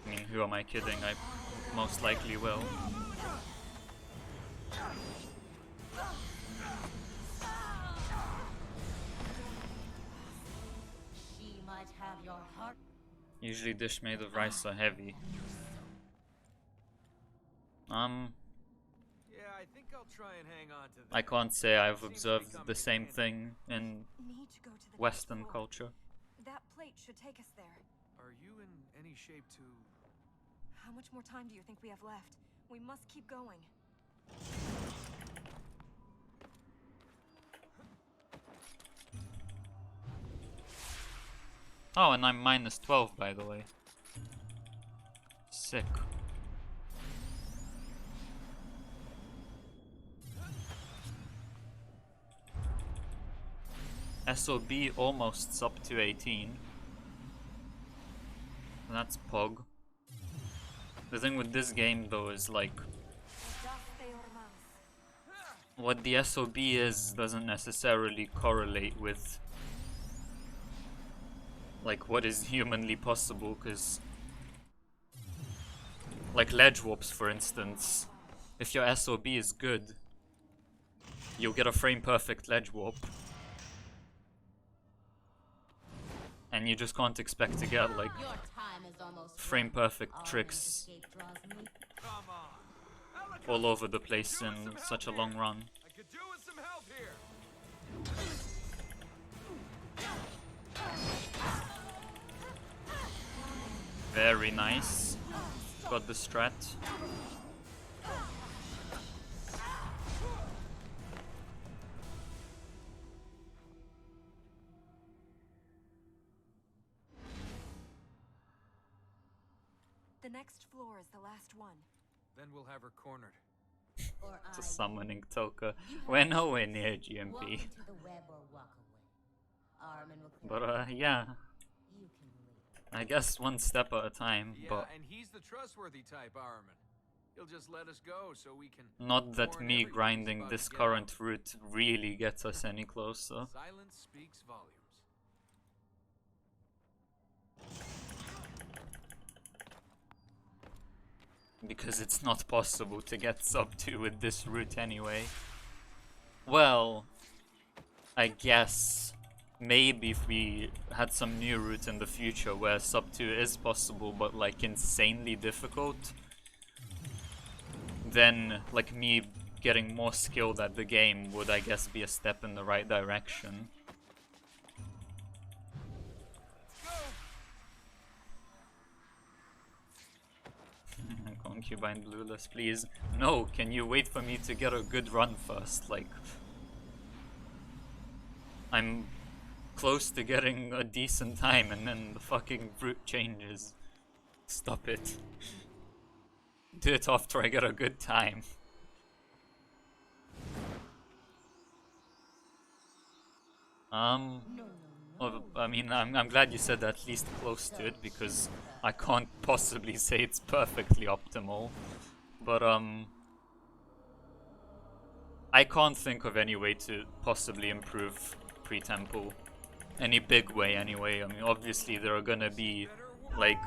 Speaker 1: I mean, who am I kidding? I most likely will.
Speaker 5: She might have your heart.
Speaker 1: Usually dish made of rice are heavy.
Speaker 3: Yeah, I I think I'll try and hang on to that.
Speaker 1: I can't say I've
Speaker 3: Seems to be
Speaker 1: observed
Speaker 3: coming
Speaker 1: the
Speaker 3: in
Speaker 1: same
Speaker 3: handy.
Speaker 1: thing in
Speaker 2: Need to go to the next
Speaker 1: Western
Speaker 2: floor.
Speaker 1: culture.
Speaker 2: That plate should take us there.
Speaker 3: Are you in any shape to...
Speaker 2: How much more time do you think we have left? We must keep going.
Speaker 1: Oh, and I'm minus 12, by the way. Sick. SOB almost up to 18. That's Pog. The thing with this game though is like what the SOB is doesn't necessarily correlate with like what is humanly possible, because like ledge warps for instance, if your SOB is good, you'll get a frame perfect ledge warp. And you just can't expect to get like
Speaker 5: Your time is almost
Speaker 1: frame perfect tricks
Speaker 3: Come on.
Speaker 1: all over the place in such a long run.
Speaker 3: I could do with some help here.
Speaker 1: Very nice. Got the strat.
Speaker 2: The next floor is the last one.
Speaker 3: Then we'll have her cornered.
Speaker 5: or
Speaker 1: It's a
Speaker 5: I
Speaker 1: summoning Toka. We're nowhere near
Speaker 5: walk
Speaker 1: GMP.
Speaker 5: into the web or walk away. Armin will
Speaker 1: But
Speaker 5: carry
Speaker 1: yeah,
Speaker 5: you can leave.
Speaker 1: I guess one step at a time,
Speaker 3: Yeah,
Speaker 1: but
Speaker 3: and he's the trustworthy type, Armin. He'll just let us go so we can...
Speaker 1: not that
Speaker 3: warn
Speaker 1: me
Speaker 3: everyone who's
Speaker 1: grinding
Speaker 3: about
Speaker 1: this
Speaker 3: to get
Speaker 1: current
Speaker 3: out.
Speaker 1: route really gets us any closer.
Speaker 3: Silence speaks volumes.
Speaker 1: Because it's not possible to get sub 2 with this route anyway. Well, I guess maybe if we had some new route in the future where sub 2 is possible but like insanely difficult, then like me getting more skilled at the game would I guess be a step in the right direction. Concubine blueless, please. No, can you wait for me to get a good run first? Like, I'm close to getting a decent time and then the fucking route changes. Stop it. Do it after I get a good time. Well, I mean, I'm glad you said at least close to it, because I can't possibly say it's perfectly optimal. But, I can't think of any way to possibly improve pre-temple. Any big way, anyway. I mean, obviously there are gonna be, like,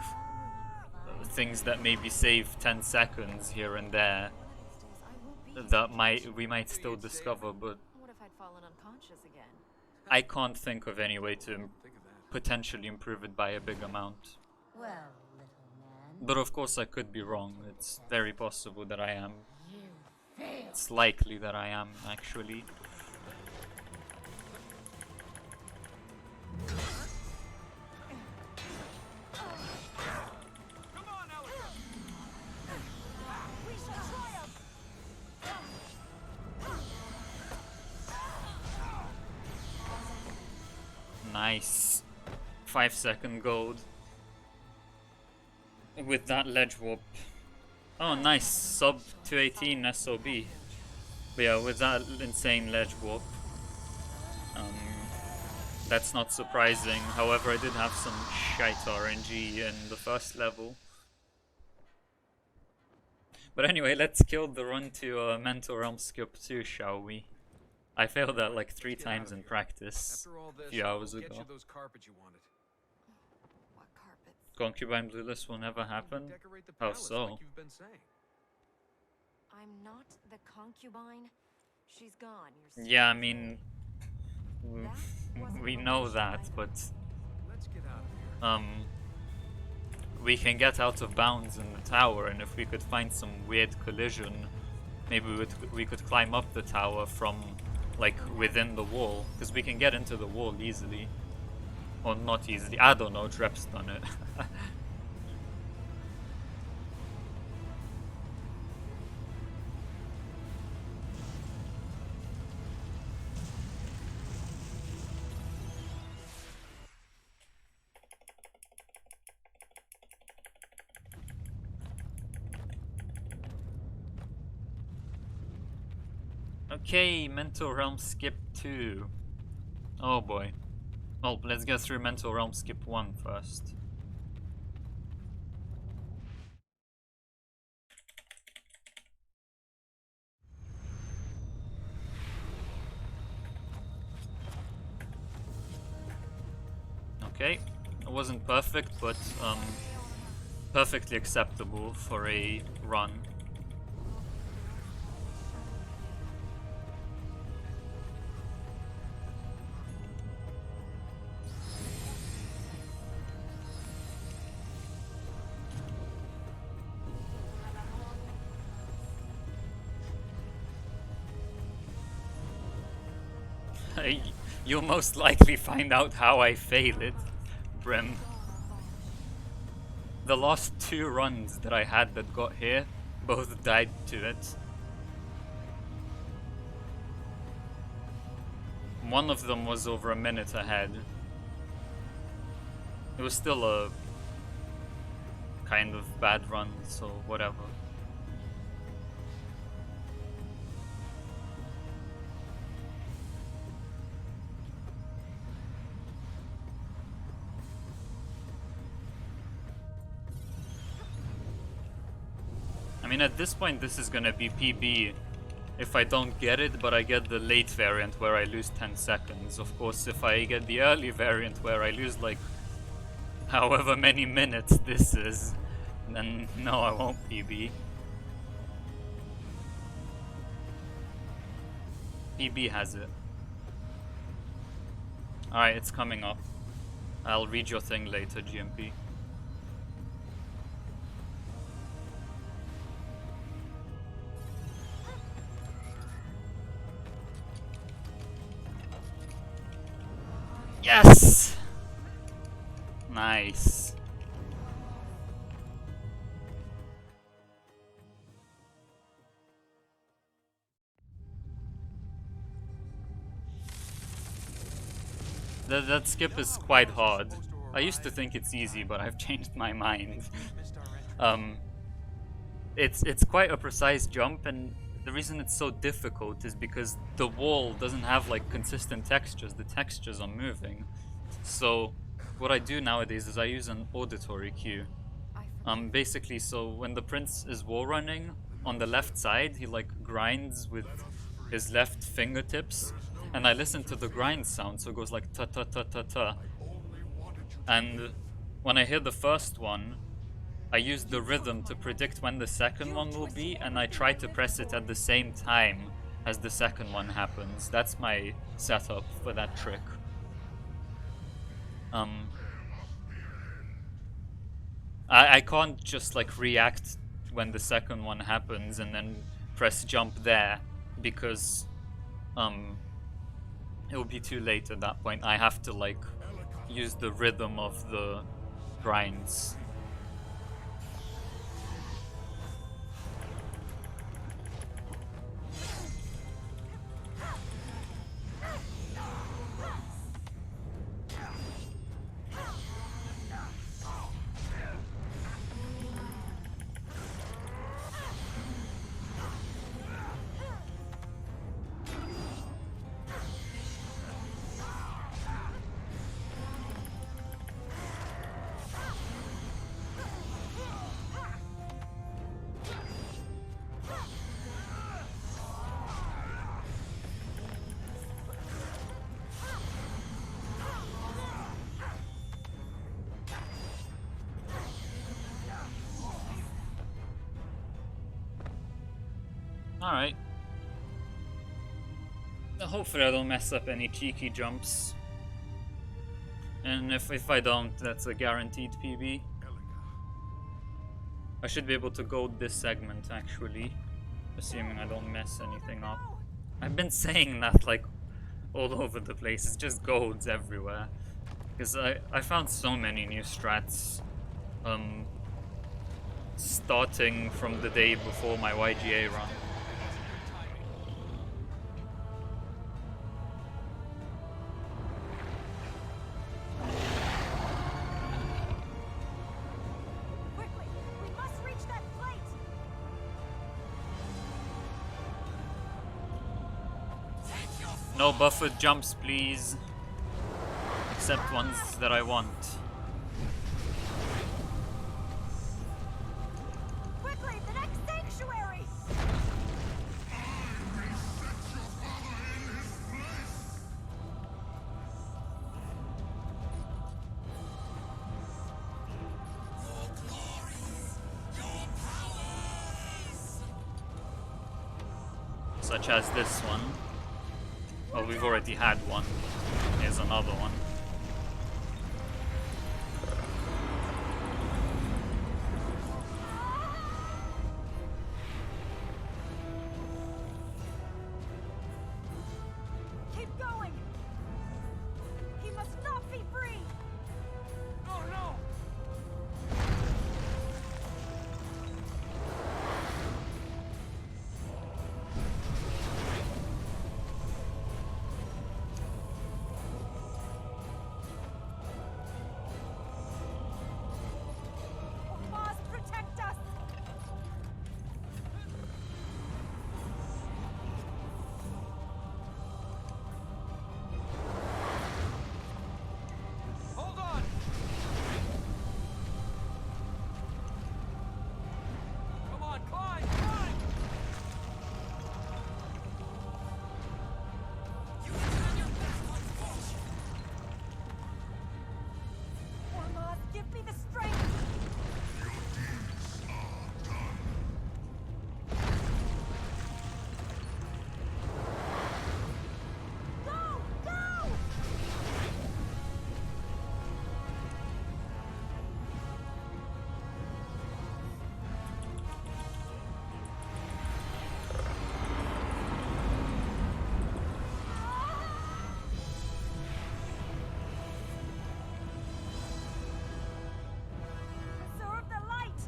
Speaker 1: things that maybe save 10 seconds here and there that we might still discover, but
Speaker 2: What if I'd fallen unconscious again?
Speaker 1: I can't think of any way to
Speaker 3: Think of that.
Speaker 1: potentially improve it by a big amount.
Speaker 5: Well, little man,
Speaker 1: But of course I could be wrong. It's very possible that I am.
Speaker 5: you failed.
Speaker 1: It's likely that I am, actually.
Speaker 3: Come on, Elika!
Speaker 2: We shall triumph!
Speaker 1: Nice. 5-second gold. With that ledge warp. Oh, nice. Sub 218 SOB. But yeah, with that insane ledge warp. That's not surprising. However, I did have some shite RNG in the first level. But anyway, let's kill the run to Mental Realm Skip 2, shall we? I failed that like 3
Speaker 3: Get out
Speaker 1: times
Speaker 3: of
Speaker 1: in
Speaker 3: here.
Speaker 1: practice
Speaker 3: After all this,
Speaker 1: a few hours
Speaker 3: I'll get
Speaker 1: ago.
Speaker 3: you those carpets you wanted.
Speaker 2: What carpets?
Speaker 1: Concubine Blueless will never happen?
Speaker 3: Decorate the
Speaker 1: How
Speaker 3: palace
Speaker 1: so?
Speaker 3: like you've been saying.
Speaker 2: I'm not the concubine. She's gone. You're
Speaker 1: Yeah, I
Speaker 2: still
Speaker 1: mean, w-
Speaker 2: That wasn't
Speaker 1: we
Speaker 2: what
Speaker 1: know
Speaker 2: we should
Speaker 1: that,
Speaker 2: either.
Speaker 1: but
Speaker 3: Let's get out of here.
Speaker 1: we can get out of bounds in the tower, and if we could find some weird collision maybe we could climb up the tower from, like, within the wall, because we can get into the wall easily. Or not easily, I don't know, Trep's done it. Okay, Mental Realm Skip 2. Oh boy. Well, let's get through Mental Realm Skip 1 first. Okay, it wasn't perfect, but perfectly acceptable for a run. You'll most likely find out how I fail it, Brim. The last 2 runs that I had that got here, both died to it. One of them was over a minute ahead. It was still a kind of bad run, so whatever. I mean, at this point, this is gonna be PB if I don't get it, but I get the late variant where I lose 10 seconds. Of course, if I get the early variant where I lose, like, however many minutes this is, then no, I won't PB. PB has it. Alright, it's coming up. I'll read your thing later, GMP. Yes! Nice. That skip is quite hard. I used to think it's easy, but I've changed my mind. It's quite a precise jump, and the reason it's so difficult is because the wall doesn't have like consistent textures. The textures are moving. So what I do nowadays is I use an auditory cue. Basically, so when the prince is wall running, on the left side, he like grinds with his left fingertips, and I listen to the grind sound, so it goes like ta ta ta ta ta. And when I hear the first one, I use the rhythm to predict when the second one will be, and I try to press it at the same time as the second one happens. That's my setup for that trick. I can't just like react when the second one happens and then press jump there, because it will be too late at that point. I have to like use the rhythm of the grinds. Alright. Hopefully I don't mess up any cheeky jumps. And if I don't, that's a guaranteed PB. I should be able to gold this segment, actually. Assuming I don't mess anything up. I've been saying that like all over the place. It's just golds everywhere. Because I found so many new strats starting from the day before my YGA run.
Speaker 2: Quickly, we must reach that plate.
Speaker 1: No buffered jumps, please. Except ones that I want.
Speaker 2: Quickly, the next sanctuary.
Speaker 1: Such as this one. Well, we've already had one. Here's another one.
Speaker 2: Keep going. He must not be free.
Speaker 3: Oh no!
Speaker 2: Mars, protect us.
Speaker 3: Hold on! Come on, climb! Climb!
Speaker 2: Mars, give me the strength. Go! Go! Preserve the light.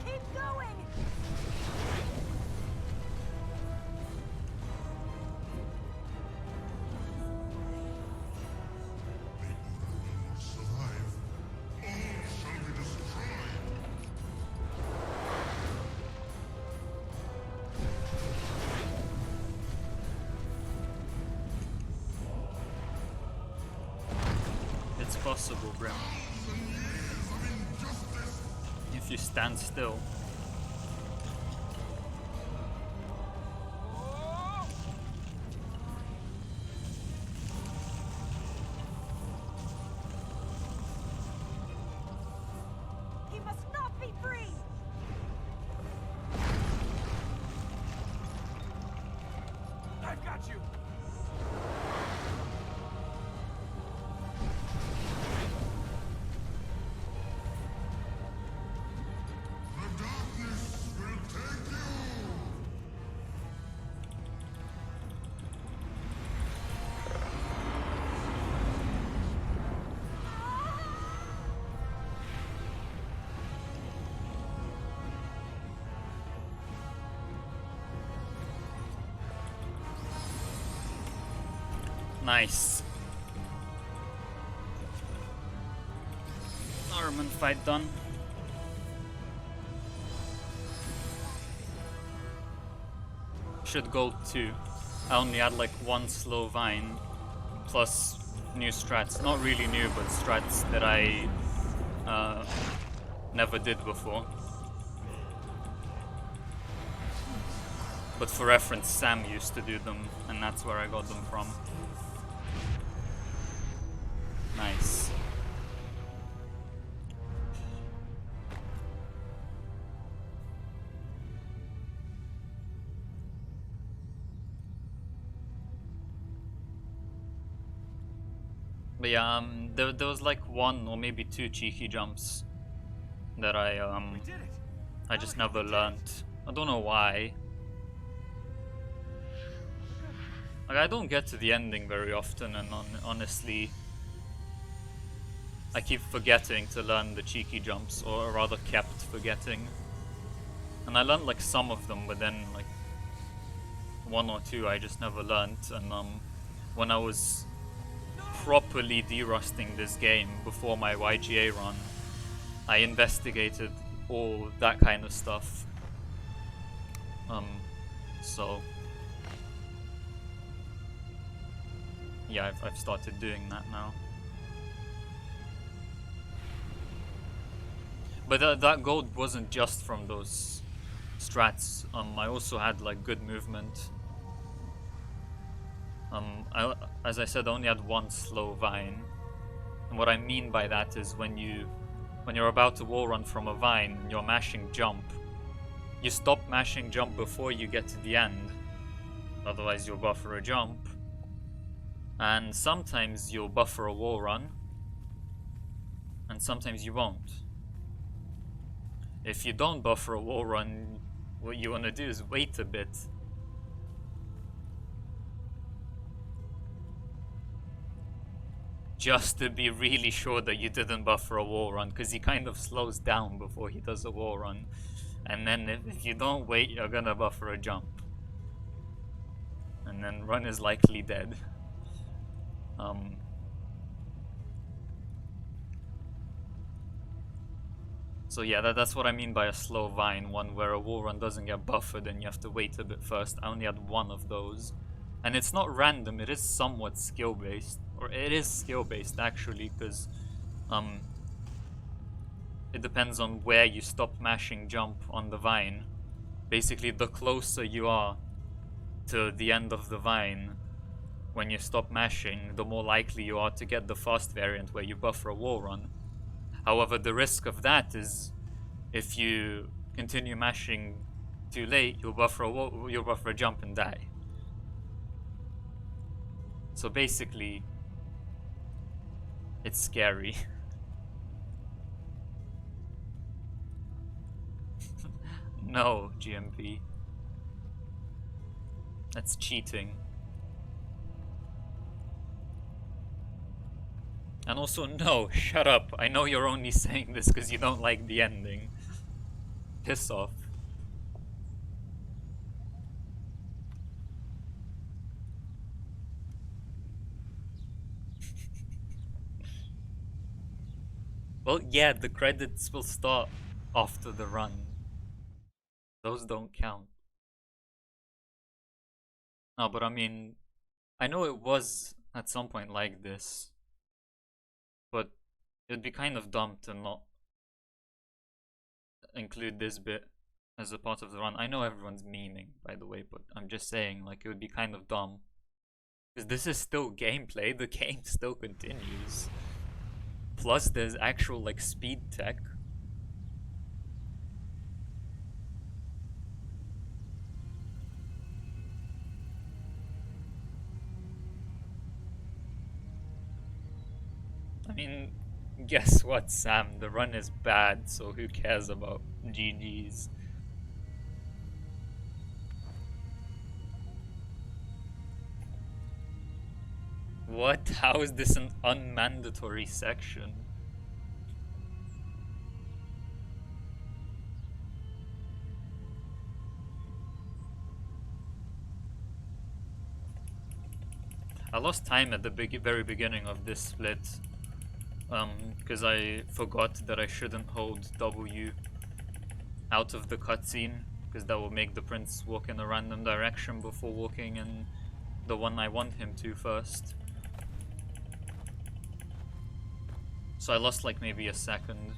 Speaker 2: Keep going.
Speaker 4: Survive. All shall be destroyed.
Speaker 1: It's possible, Brim. If you stand still.
Speaker 2: He must not be free.
Speaker 3: I've got you!
Speaker 4: The darkness will take you.
Speaker 1: Nice. Armament fight done. Should gold 2. I only had like one slow vine plus new strats. Not really new, but strats that I never did before. But for reference, Sam used to do them, and that's where I got them from. Nice. But yeah, there was like one or maybe two cheeky jumps that I just never learned. I don't know why. Like, I don't get to the ending very often, and honestly, I keep forgetting to learn the cheeky jumps, or rather kept forgetting. And I learned like some of them, but then like one or two I just never learned. And when I was properly derusting this game before my YGA run, I investigated all that kind of stuff. So yeah, I've started doing that now. But that gold wasn't just from those strats. I also had like good movement. As I said, I only had one slow vine. And what I mean by that is when you're about to wall run from a vine and you're mashing jump, you stop mashing jump before you get to the end. Otherwise you'll buffer a jump. And sometimes you'll buffer a wall run. And sometimes you won't. If you don't buffer a wall run, what you want to do is wait a bit. Just to be really sure that you didn't buffer a wall run, because he kind of slows down before he does a wall run. And then if you don't wait, you're gonna buffer a jump. And then run is likely dead. So yeah, that's what I mean by a slow vine, one where a wall run doesn't get buffered and you have to wait a bit first. I only had one of those. And it's not random, it is somewhat skill based. Or it is skill based actually, because it depends on where you stop mashing jump on the vine. Basically, the closer you are to the end of the vine when you stop mashing, the more likely you are to get the fast variant where you buffer a wall run. However, the risk of that is if you continue mashing too late, you'll buffer a jump and die. So basically, it's scary. No, GMP. That's cheating. And also, no, shut up. I know you're only saying this because you don't like the ending. Piss off. Well, yeah, the credits will start after the run. Those don't count. No, but I mean, I know it was at some point like this. But it would be kind of dumb to not include this bit as a part of the run. I know everyone's memeing, by the way, but I'm just saying, like, it would be kind of dumb. Because this is still gameplay, the game still continues. Plus, there's actual, like, speed tech. I mean, guess what, Sam? The run is bad, so who cares about GG's? What? How is this an unmandatory section? I lost time at the very beginning of this split. Because I forgot that I shouldn't hold W out of the cutscene, because that will make the prince walk in a random direction before walking in the one I want him to first. So I lost like maybe a second.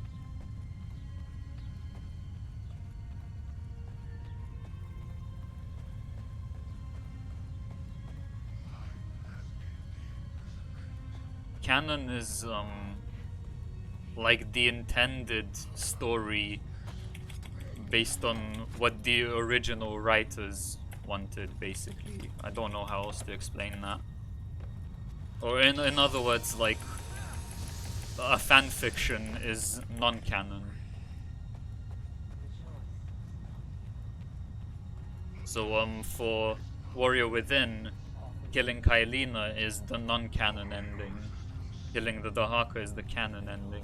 Speaker 1: canon is like the intended story based on what the original writers wanted, basically. I don't know how else to explain that. Or in other words, like a fanfiction is non-canon. So for Warrior Within, killing Kaelina is the non-canon ending. Killing the Dahaka is the canon ending.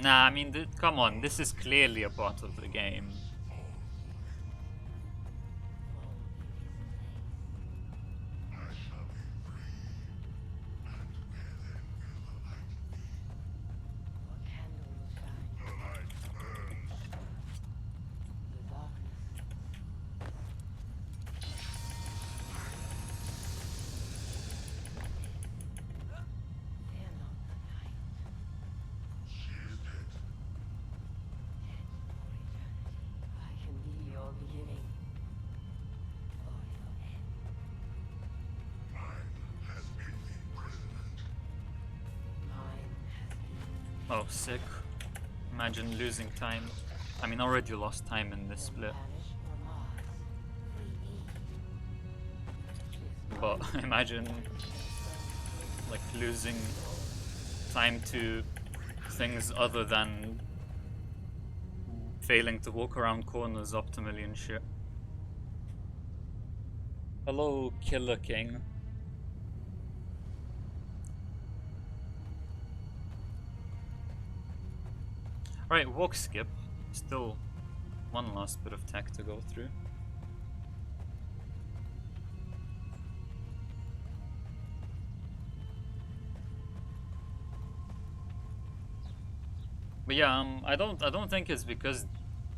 Speaker 1: Nah, I mean, come on, this is clearly a part of the game. Oh, sick. Imagine losing time. I mean, already lost time in this split. But imagine, like, losing time to things other than failing to walk around corners optimally and shit. Hello, Killer King. Alright, walk skip. Still one last bit of tech to go through. But yeah, I don't think it's because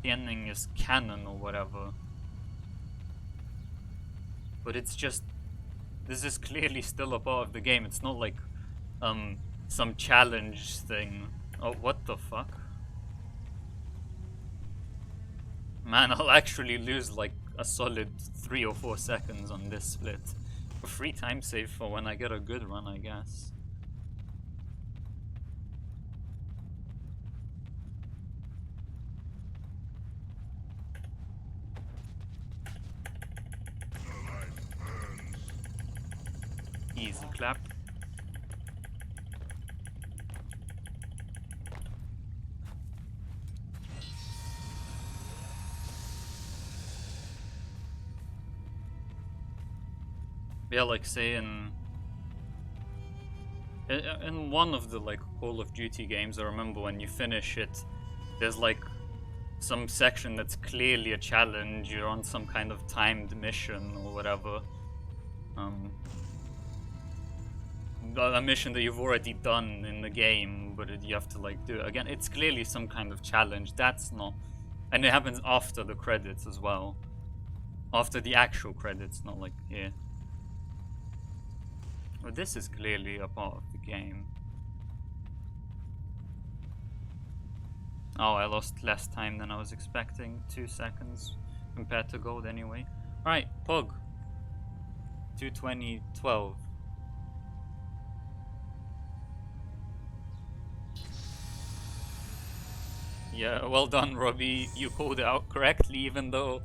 Speaker 1: the ending is canon or whatever. But it's just, this is clearly still a part of the game. It's not like some challenge thing. Oh, what the fuck? Man, I'll actually lose like a solid 3 or 4 seconds on this split. A free time save for when I get a good run, I guess. Easy clap. Yeah, like say in one of the like Call of Duty games, I remember when you finish it, there's like some section that's clearly a challenge. You're on some kind of timed mission or whatever. A mission that you've already done in the game, but you have to like do it again. It's clearly some kind of challenge. That's not, and it happens after the credits as well. After the actual credits, not like here. But this is clearly a part of the game. Oh, I lost less time than I was expecting. 2 seconds compared to gold anyway. Alright, Pug. 2:20:12. Yeah, well done, Robbie. You called it out correctly, even though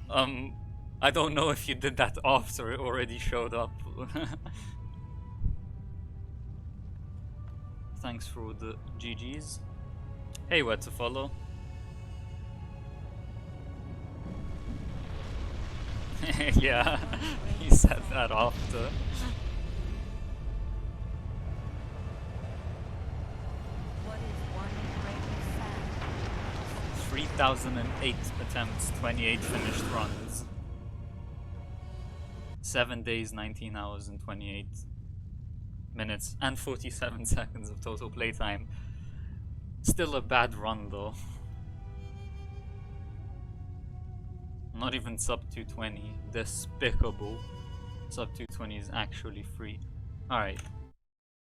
Speaker 1: I don't know if you did that after it already showed up. Thanks for the GGs. Hey, where to follow? Yeah, he said that after.
Speaker 2: What is one great sad?
Speaker 1: 3,008 attempts, 28 finished runs. 7 days, 19 hours and 28 minutes and 47 seconds of total playtime. Still a bad run though. Not even sub 220. Despicable. Sub 220 is actually free. Alright.